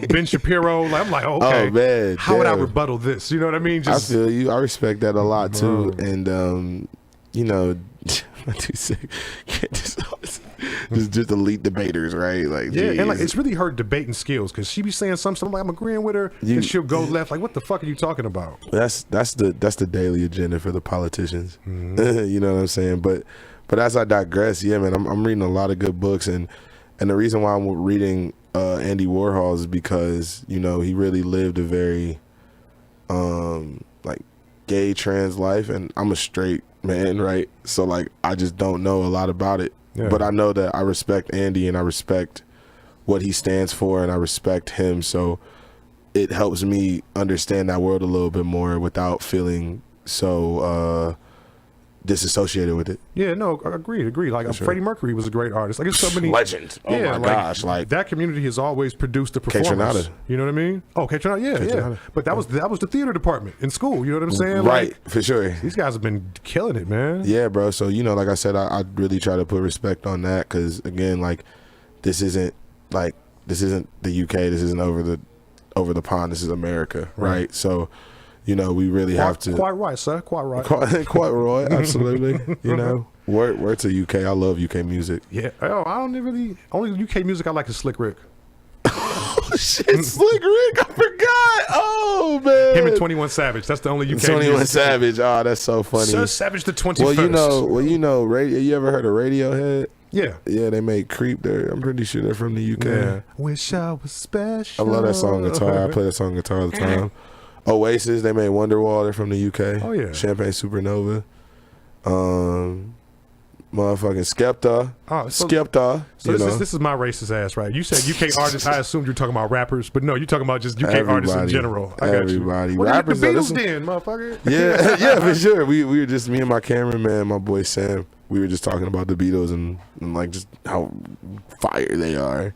Ben Shapiro. Like, I'm like, okay, oh man, how would I rebuttal this? You know what I mean? I feel you. I respect that a lot too, and not too sick. Just elite debaters, right? Like, yeah, geez. and like it's really her debating skills because she be saying something. I'm like, I'm agreeing with her, and she'll go left. Like, what the fuck are you talking about? That's the daily agenda for the politicians. You know what I'm saying? But as I digress, yeah, man, I'm reading a lot of good books, and the reason why I'm reading Andy Warhol is because he really lived a very like gay trans life, and I'm a straight man, right? So like I just don't know a lot about it. Yeah. But I know that I respect Andy and I respect what he stands for and I respect him. So it helps me understand that world a little bit more without feeling so disassociated with it. Yeah, no, agreed. Like Freddie Mercury was a great artist. Like, it's so many legend. Oh my gosh, like that community has always produced the performers. You know what I mean? Oh, K-Tronada, yeah. But that was the theater department in school. You know what I'm saying? Right, like, for sure. These guys have been killing it, man. Yeah, bro. So like I said, I really try to put respect on that because again, like this isn't the UK. This isn't over the pond. This is America, right? So. We really have to. Quite right, sir. Quite right. Quite right. Absolutely. Word to UK. I love UK music. Yeah. Oh, I don't really. Only UK music I like is Slick Rick. Oh shit, Slick Rick! I forgot. Oh man. Him and 21 Savage. That's the only UK. 21 Savage. Oh, that's so funny. Sir Savage the 21st. You ever heard of Radiohead? Yeah. Yeah, they made Creep there. I'm pretty sure they're from the UK. Yeah. Wish I was special. I love that song guitar. I play that song guitar all the time. Oasis, they made Wonderwall. They're from the UK. Oh yeah. Champagne Supernova. Motherfucking Skepta. Skepta. So this is my racist ass, right? You said UK artists. I assumed you're talking about rappers, but no, you're talking about just UK artists in general. I got everybody. You. Well, rappers. The Beatles, then, motherfucker. Yeah, for sure. We were just me and my cameraman, my boy Sam. We were just talking about the Beatles and like just how fire they are.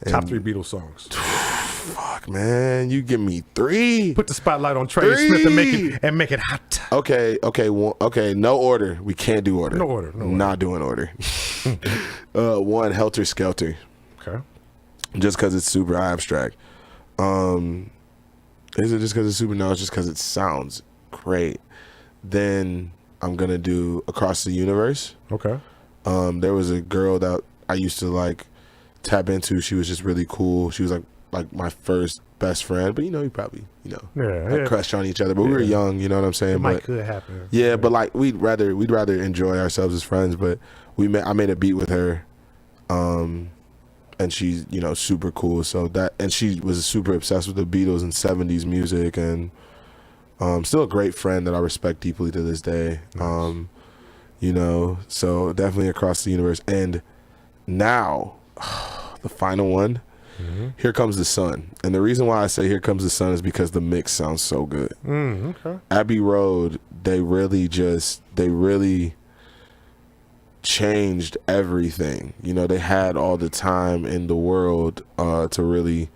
Top 3 Beatles songs. Fuck, man, you give me 3. Put the spotlight on Trey Smith and make it hot. Okay. No order. We can't do order. No order. Not doing order. 1, Helter Skelter. Okay. Just because it's super abstract. Is it just because it's super? No, it's just because it sounds great. Then I'm gonna do Across the Universe. Okay. There was a girl that I used to like tap into. She was just really cool. She was like my first best friend, but you probably had crushed on each other, but we were young, you know what I'm saying? Could happen. Yeah, but like we'd rather enjoy ourselves as friends. But I made a beat with her, and she's super cool. So and she was super obsessed with the Beatles and 70s music, and still a great friend that I respect deeply to this day. Nice. So definitely Across the Universe, and now. The final one, Here Comes the Sun. And the reason why I say Here Comes the Sun is because the mix sounds so good. Okay. Abbey Road, they really changed everything. They had all the time in the world to really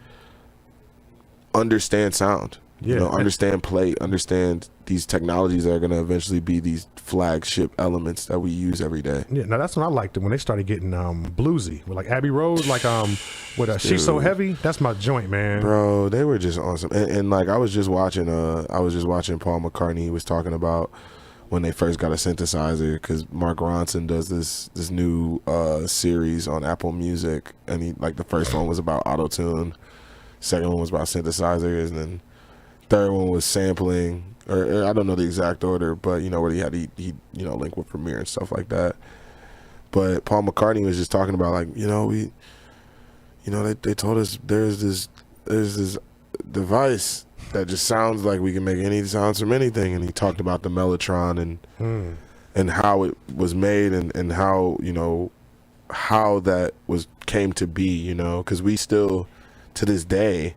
understand sound. Understand play, understand these technologies that are going to eventually be these flagship elements that we use every day. Yeah, now that's when I liked it, when they started getting bluesy. With like Abbey Road, like She's So Heavy, that's my joint, man. Bro, they were just awesome. And like I was just watching Paul McCartney. He was talking about when they first got a synthesizer, because Mark Ronson does this new series on Apple Music, and he the first one was about auto-tune, second one was about synthesizers, and then third one was sampling, or I don't know the exact order, but where he linked with Premiere and stuff like that. But Paul McCartney was just talking about they told us there's this device that just sounds like we can make any sounds from anything, and he talked about the Mellotron and how it was made and how how that came to be, because we still to this day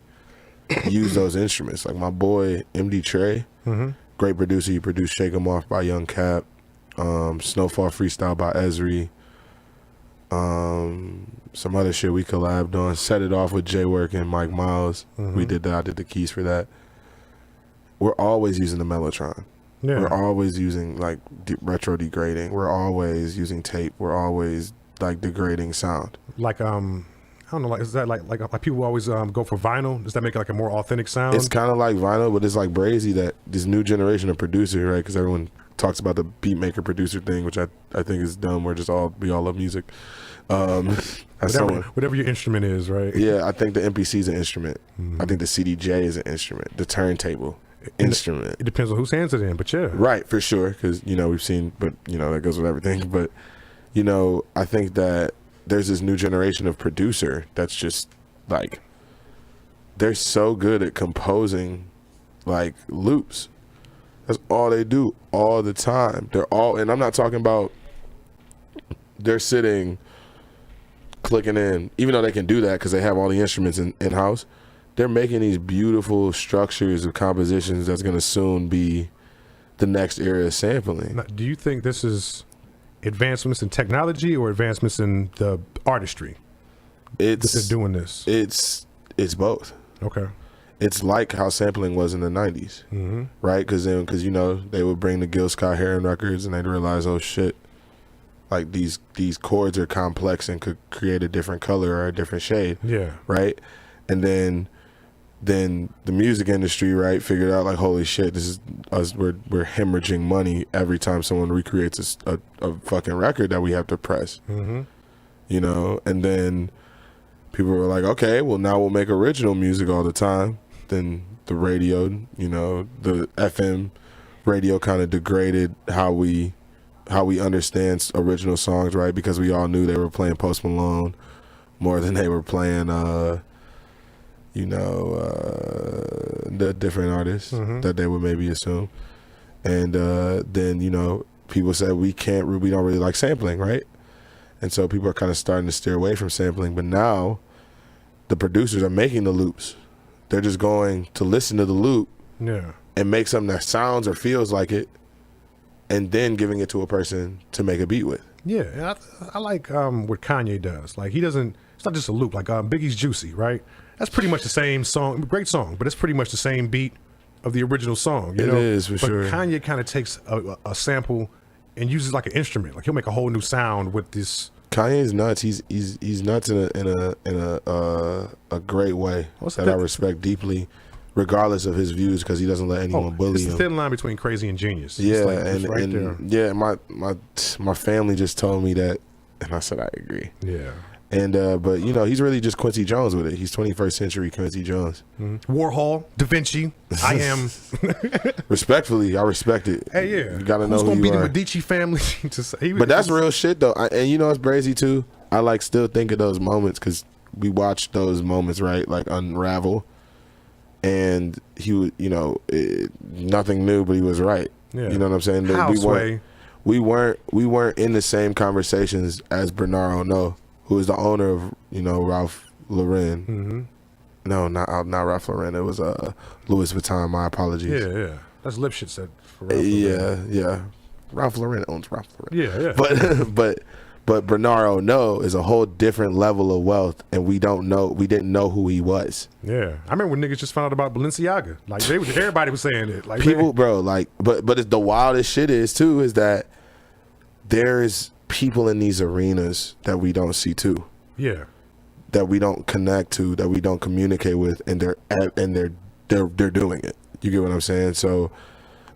use those instruments. Like my boy MD Trey, great producer. He produced Shake 'Em Off by Young Cap, Snowfall Freestyle by Esri, some other shit we collabed on. Set It Off with Jay Work and Mike Miles. We did that. I did the keys for that. We're always using the Mellotron. Yeah. We're always using retro degrading. We're always using tape. We're always degrading sound. I don't know, is that like people always go for vinyl? Does that make it a more authentic sound? It's kind of like vinyl, but it's brazy that this new generation of producer, right? Because everyone talks about the beat maker producer thing, which I think is dumb. We all love music. Whatever your instrument is, right? Yeah, I think the MPC is an instrument. I think the CDJ is an instrument. The turntable, instrument. It depends on whose hands it in, but yeah. Right, for sure, because we've seen, but that goes with everything. But I think that there's this new generation of producer that's just they're so good at composing loops. That's all they do all the time. And I'm not talking about they're sitting clicking in, even though they can do that because they have all the instruments in house. they're making these beautiful structures of compositions that's going to soon be the next era of sampling. Now, do you think this is advancements in technology or advancements in the artistry? That they're doing this. It's both. Okay. It's like how sampling was in the 90s, right? Because you know, they would bring the Gil Scott-Heron records and they'd realize, oh shit, like these chords are complex and could create a different color or a different shade. Yeah. Right? And then the music industry, right, figured out like, holy shit, this is us, we're hemorrhaging money every time someone recreates a fucking record that we have to press. You know, and then people were like, okay, well now we'll make original music all the time. Then the radio, you know, the FM radio kind of degraded how we understand original songs, right? Because we all knew they were playing Post Malone more than they were playing, you know, the different artists that they would maybe assume. And then, you know, people said we don't really like sampling, right? And so people are kind of starting to steer away from sampling. But now the producers are making the loops. They're just going to listen to the loop and make something that sounds or feels like it, and then giving it to a person to make a beat with. Yeah, and I like what Kanye does. Like, he doesn't, it's not just a loop. Like Biggie's Juicy, right? That's pretty much the same song, great song, but it's pretty much the same beat of the original song. You know? It is, for sure. But Kanye kind of takes a sample and uses like an instrument. Like, he'll make a whole new sound with this. Kanye's nuts. He's nuts in a great way that I respect deeply, regardless of his views, because he doesn't let anyone bully him. It's the thin line between crazy and genius. Yeah, like, and yeah, my family just told me that, and I said I agree. Yeah. And but you know, he's really just Quincy Jones with it. He's 21st century Quincy Jones. Warhol, Da Vinci. I am. Respectfully, I respect it. Hey, yeah. You gotta know who's who gonna you be are. the Medici family? But that's real shit though. And you know, it's crazy too. I like still think of those moments because we watched those moments, right? Like unravel, and he would, you know, nothing new, but he was right. Yeah. You know what I'm saying? We weren't in the same conversations as Bernard Arnault, who is the owner of, you know, Ralph Lauren. No, not Ralph Lauren. It was Louis Vuitton. My apologies. Yeah. That's Lipschitz said for Ralph Lauren. Yeah. Ralph Lauren owns Ralph Lauren. Yeah. But Bernard Arnault is a whole different level of wealth, and we didn't know who he was. Yeah, I remember when niggas just found out about Balenciaga. Like everybody was saying it. Like people, bro. Like, but it's the wildest shit is that there's people in these arenas that we don't see too. Yeah. That we don't connect to, that we don't communicate with, and they're doing it. You get what I'm saying? So,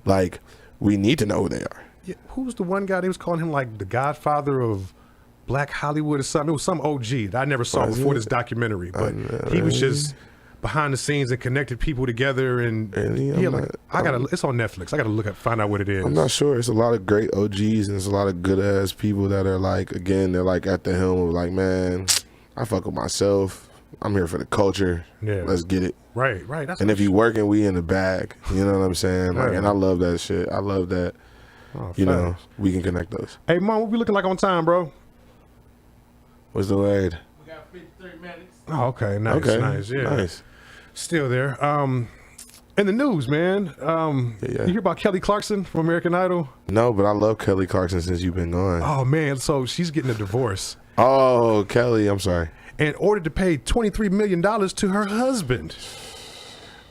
like, we need to know who they are. Yeah, who was the one guy? They was calling him like the Godfather of Black Hollywood or something. It was some OG that I never saw before this documentary, but he was just behind the scenes and connected people together. And it's on Netflix. I gotta find out what it is. I'm not sure. It's a lot of great OGs and there's a lot of good ass people that are like, again, they're like at the helm of like, man, I fuck with myself. I'm here for the culture. Yeah, let's get it. Right. And if you working, we in the bag. You know what I'm saying? Like, and I love that shit. I love that. You know, we can connect those. Hey, Mom, what we looking like on time, bro? What's the word? We got 53 minutes. Oh, okay. Nice. Yeah. Nice. Still there. In the news, man. You hear about Kelly Clarkson from American Idol? No, but I love Kelly Clarkson since you've been gone. Oh, man. So she's getting a divorce. Oh, Kelly, I'm sorry. And ordered to pay $23 million to her husband.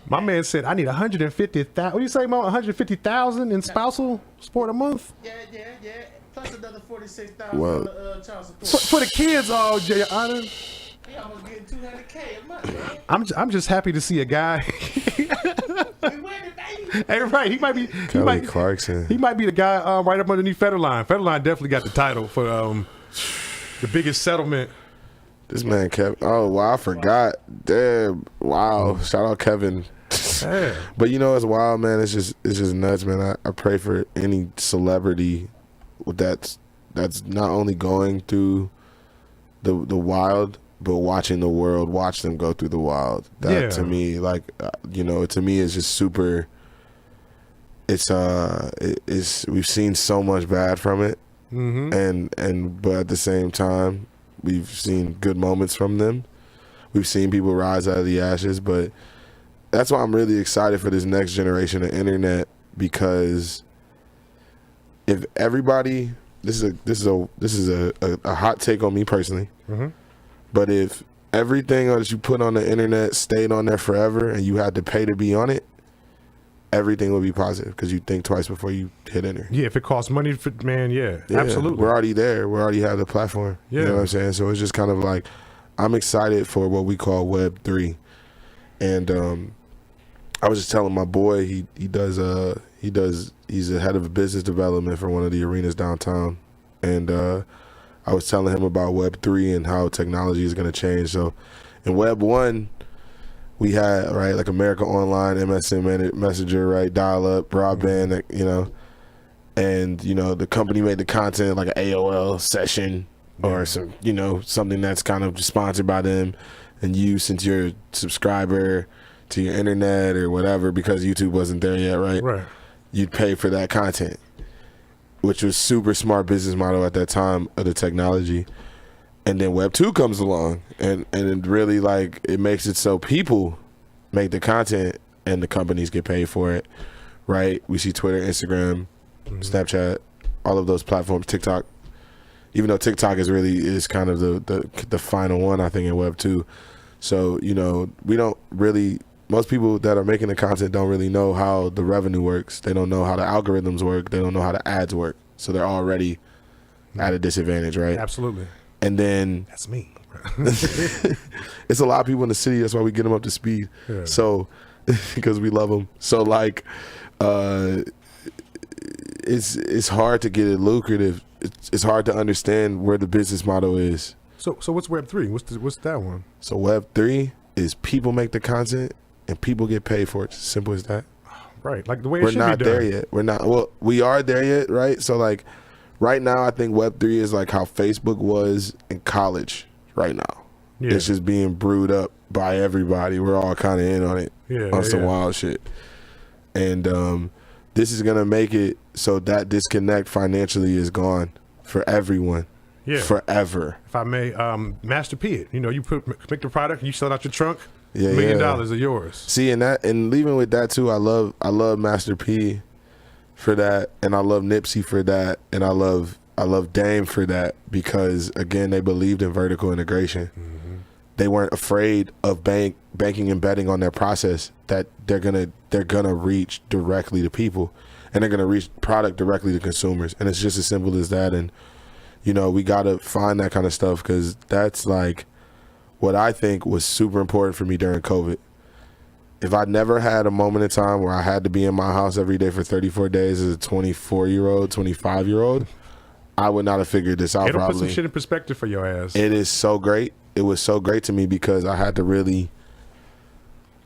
My man said, I need $150,000. What do you say, Mo? $150,000 in spousal support a month? Yeah. Plus another $46,000 child support. For the kids, Your Honor. He almost getting $200K a month, man. I'm just happy to see a guy. We winning, baby. Hey, right. He might be Kelly Clarkson. He might be the guy right up underneath Federline. Federline definitely got the title for the biggest settlement. This man Kevin. Oh wow, I forgot. Damn. Wow. Shout out Kevin. Yeah. But you know it's wild, man. It's just nuts, man. I pray for any celebrity that's not only going through the wild, but watching the world watch them go through the wild. That to me, like to me is just super. It's we've seen so much bad from it, but at the same time, we've seen good moments from them. We've seen people rise out of the ashes, but that's why I'm really excited for this next generation of internet, because if everybody, this is a hot take on me personally, but if everything that you put on the internet stayed on there forever and you had to pay to be on it, everything would be positive because you think twice before you hit enter. Yeah, if it costs money, yeah, absolutely. We're already there. We already have the platform. Yeah. You know what I'm saying? So it's just kind of like, I'm excited for what we call Web 3. And I was just telling my boy, he's the head of business development for one of the arenas downtown. And I was telling him about Web 3 and how technology is going to change. So in Web 1, we had, right, like America Online, MSN Messenger, right, dial-up, broadband, you know, and, you know, the company made the content like an AOL session or some, you know, something that's kind of sponsored by them, and you, since you're a subscriber to your internet or whatever, because YouTube wasn't there yet, right, you'd pay for that content, which was super smart business model at that time of the technology. And then Web 2 comes along, and it really, like, it makes it so people make the content and the companies get paid for it, right? We see Twitter, Instagram, Snapchat, all of those platforms, TikTok. Even though TikTok is kind of the final one, I think, in Web 2. So, you know, we don't really, most people that are making the content don't really know how the revenue works. They don't know how the algorithms work. They don't know how the ads work. So they're already at a disadvantage, right? Absolutely. And then that's me. It's a lot of people in the city. That's why we get them up to speed. Yeah. So, because we love them. So, like, it's hard to get it lucrative. It's hard to understand where the business model is. So what's Web 3? What's that one? So Web 3 is people make the content and people get paid for it. Simple as that. Right, like the way it should be done. We're not there yet. We're not. Well, we are there yet, right? So, like, right now, I think Web 3 is like how Facebook was in college right now. Yeah. It's just being brewed up by everybody. We're all kind of in on it, on some wild shit. And this is going to make it so that disconnect financially is gone for everyone. Yeah. Forever. If I may, Master P it. You know, you make the product, and you sell it out your trunk, $1 million are yours. See, and leaving with that too, I love Master P for that, and I love Nipsey for that, and I love Dame for that, because again, they believed in vertical integration. They weren't afraid of banking and betting on their process, that they're gonna reach directly to people, and they're gonna reach product directly to consumers, and it's just as simple as that. And you know, we gotta find that kind of stuff, because that's like what I think was super important for me during COVID. If I never had a moment in time where I had to be in my house every day for 34 days as a 24-year-old, 25-year-old, I would not have figured this out. It'll put some shit in perspective for your ass. It is so great. It was so great to me, because I had to really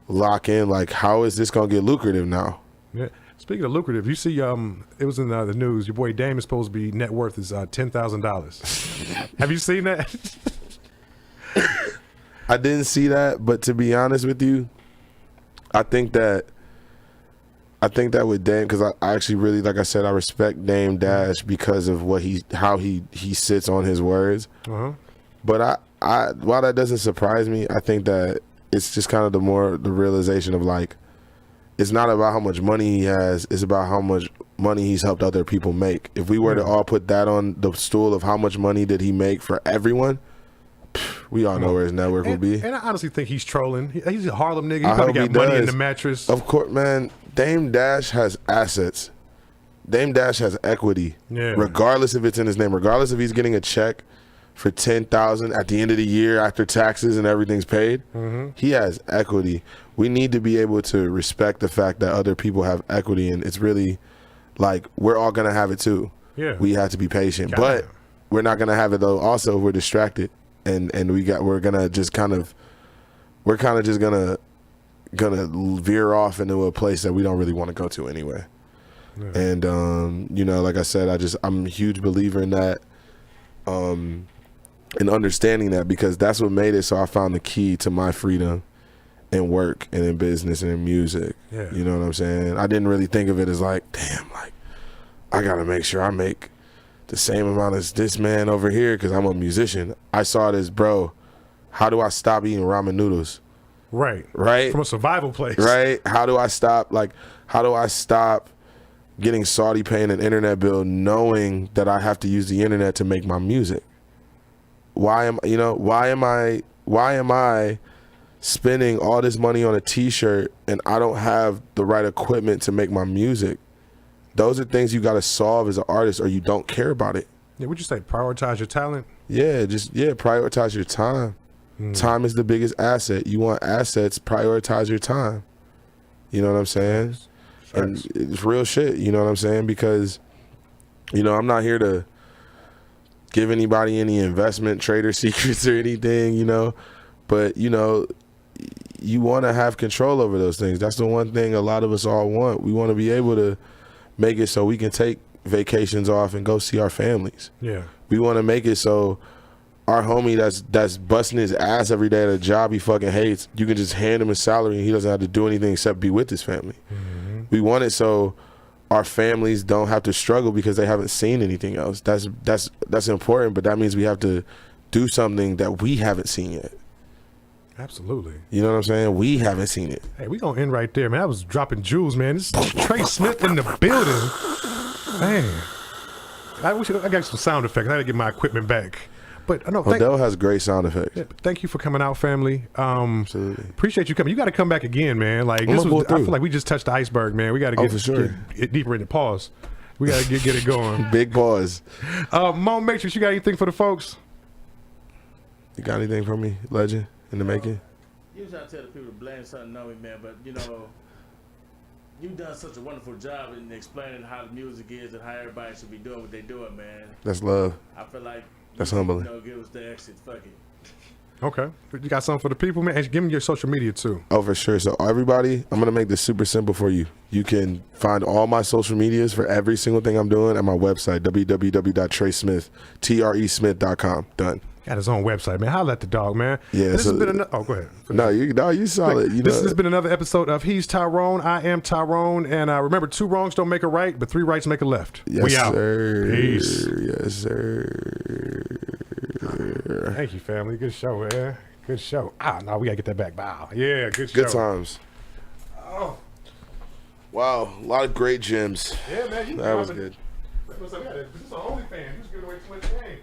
lock in, like, how is this going to get lucrative now? Yeah. Speaking of lucrative, you see, it was in the news, your boy Dame is supposed to be net worth is $10,000. Have you seen that? I didn't see that, but to be honest with you, I think that with Dame, because I actually really, like I said, I respect Dame Dash because of how he sits on his words. But I while that doesn't surprise me, I think that it's just kind of the realization of, like, it's not about how much money he has, it's about how much money he's helped other people make. If we were to all put that on the stool of how much money did he make for everyone, we all know where his network will be. And I honestly think he's trolling. He's a Harlem nigga. He probably got money in the mattress. Of course, man. Dame Dash has assets. Dame Dash has equity. Yeah. Regardless if it's in his name, regardless if he's getting a check for $10,000 at the end of the year after taxes and everything's paid, he has equity. We need to be able to respect the fact that other people have equity, and it's really like we're all gonna have it too. Yeah. We have to be patient, but we're not gonna have it though. Also, if we're distracted, and we're just gonna veer off into a place that we don't really want to go to anyway. Yeah. And you know, like I said, I'm a huge believer in that, and understanding that, because that's what made it so I found the key to my freedom in work and in business and in music. Yeah. You know what I'm saying? I didn't really think of it as like, damn, like, I gotta make sure I make the same amount as this man over here because I'm a musician. I saw it as, bro, how do I stop eating ramen noodles? Right. Right. From a survival place. Right. How do I stop getting Saudi paying an internet bill knowing that I have to use the internet to make my music? Why am I spending all this money on a t-shirt and I don't have the right equipment to make my music? Those are things you got to solve as an artist, or you don't care about it. Yeah, would you say prioritize your talent? Yeah, prioritize your time. Time is the biggest asset. You want assets, prioritize your time. You know what I'm saying? And it's real shit, you know what I'm saying? Because, I'm not here to give anybody any investment trader secrets or anything, but, you want to have control over those things. That's the one thing a lot of us all want. We want to be able to make it so we can take vacations off and go see our families. Yeah. We want to make it so our homie that's busting his ass every day at a job he fucking hates, you can just hand him a salary and he doesn't have to do anything except be with his family. Mm-hmm. We want it so our families don't have to struggle because they haven't seen anything else. That's important, but that means we have to do something that we haven't seen yet. Absolutely. You know what I'm saying? We haven't seen it. Hey, we gonna end right there, man. I was dropping jewels, man. This is Trey Smith in the building. Man. I got some sound effects. I had to get my equipment back. But no, Odell has great sound effects. Yeah, thank you for coming out, family. Absolutely. Appreciate you coming. You got to come back again, man. Like I feel like we just touched the iceberg, man. We got to get deeper in the pause. We got to get it going. Big pause. Mo Matrix, you got anything for the folks? You got anything for me, legend, in the making? Usually I tell the people to blame something on me, man, but you've done such a wonderful job in explaining how the music is and how everybody should be doing what they're doing, man. That's love. I feel like that's humbling. Give us the exit. Fuck it. Okay. You got something for the people, man? And give me your social media, too. Oh, for sure. So, everybody, I'm going to make this super simple for you. You can find all my social medias for every single thing I'm doing at my website, www.treysmith.com. Done. Got his own website, man. Holla at the dog, man. Yeah. This has been another. Oh, go ahead. No, you solid. This has been another episode of He's Tyrone. I am Tyrone. And remember, 2 wrongs don't make a right, but 3 rights make a left. Yes, we out. Sir. Peace. Yes, sir. Thank you, family. Good show, man. Good show. No, we got to get that back. Wow. Yeah, good show. Good times. Oh. Wow. A lot of great gems. Yeah, man. That was good. This is an OnlyFans. You just giving away too much game.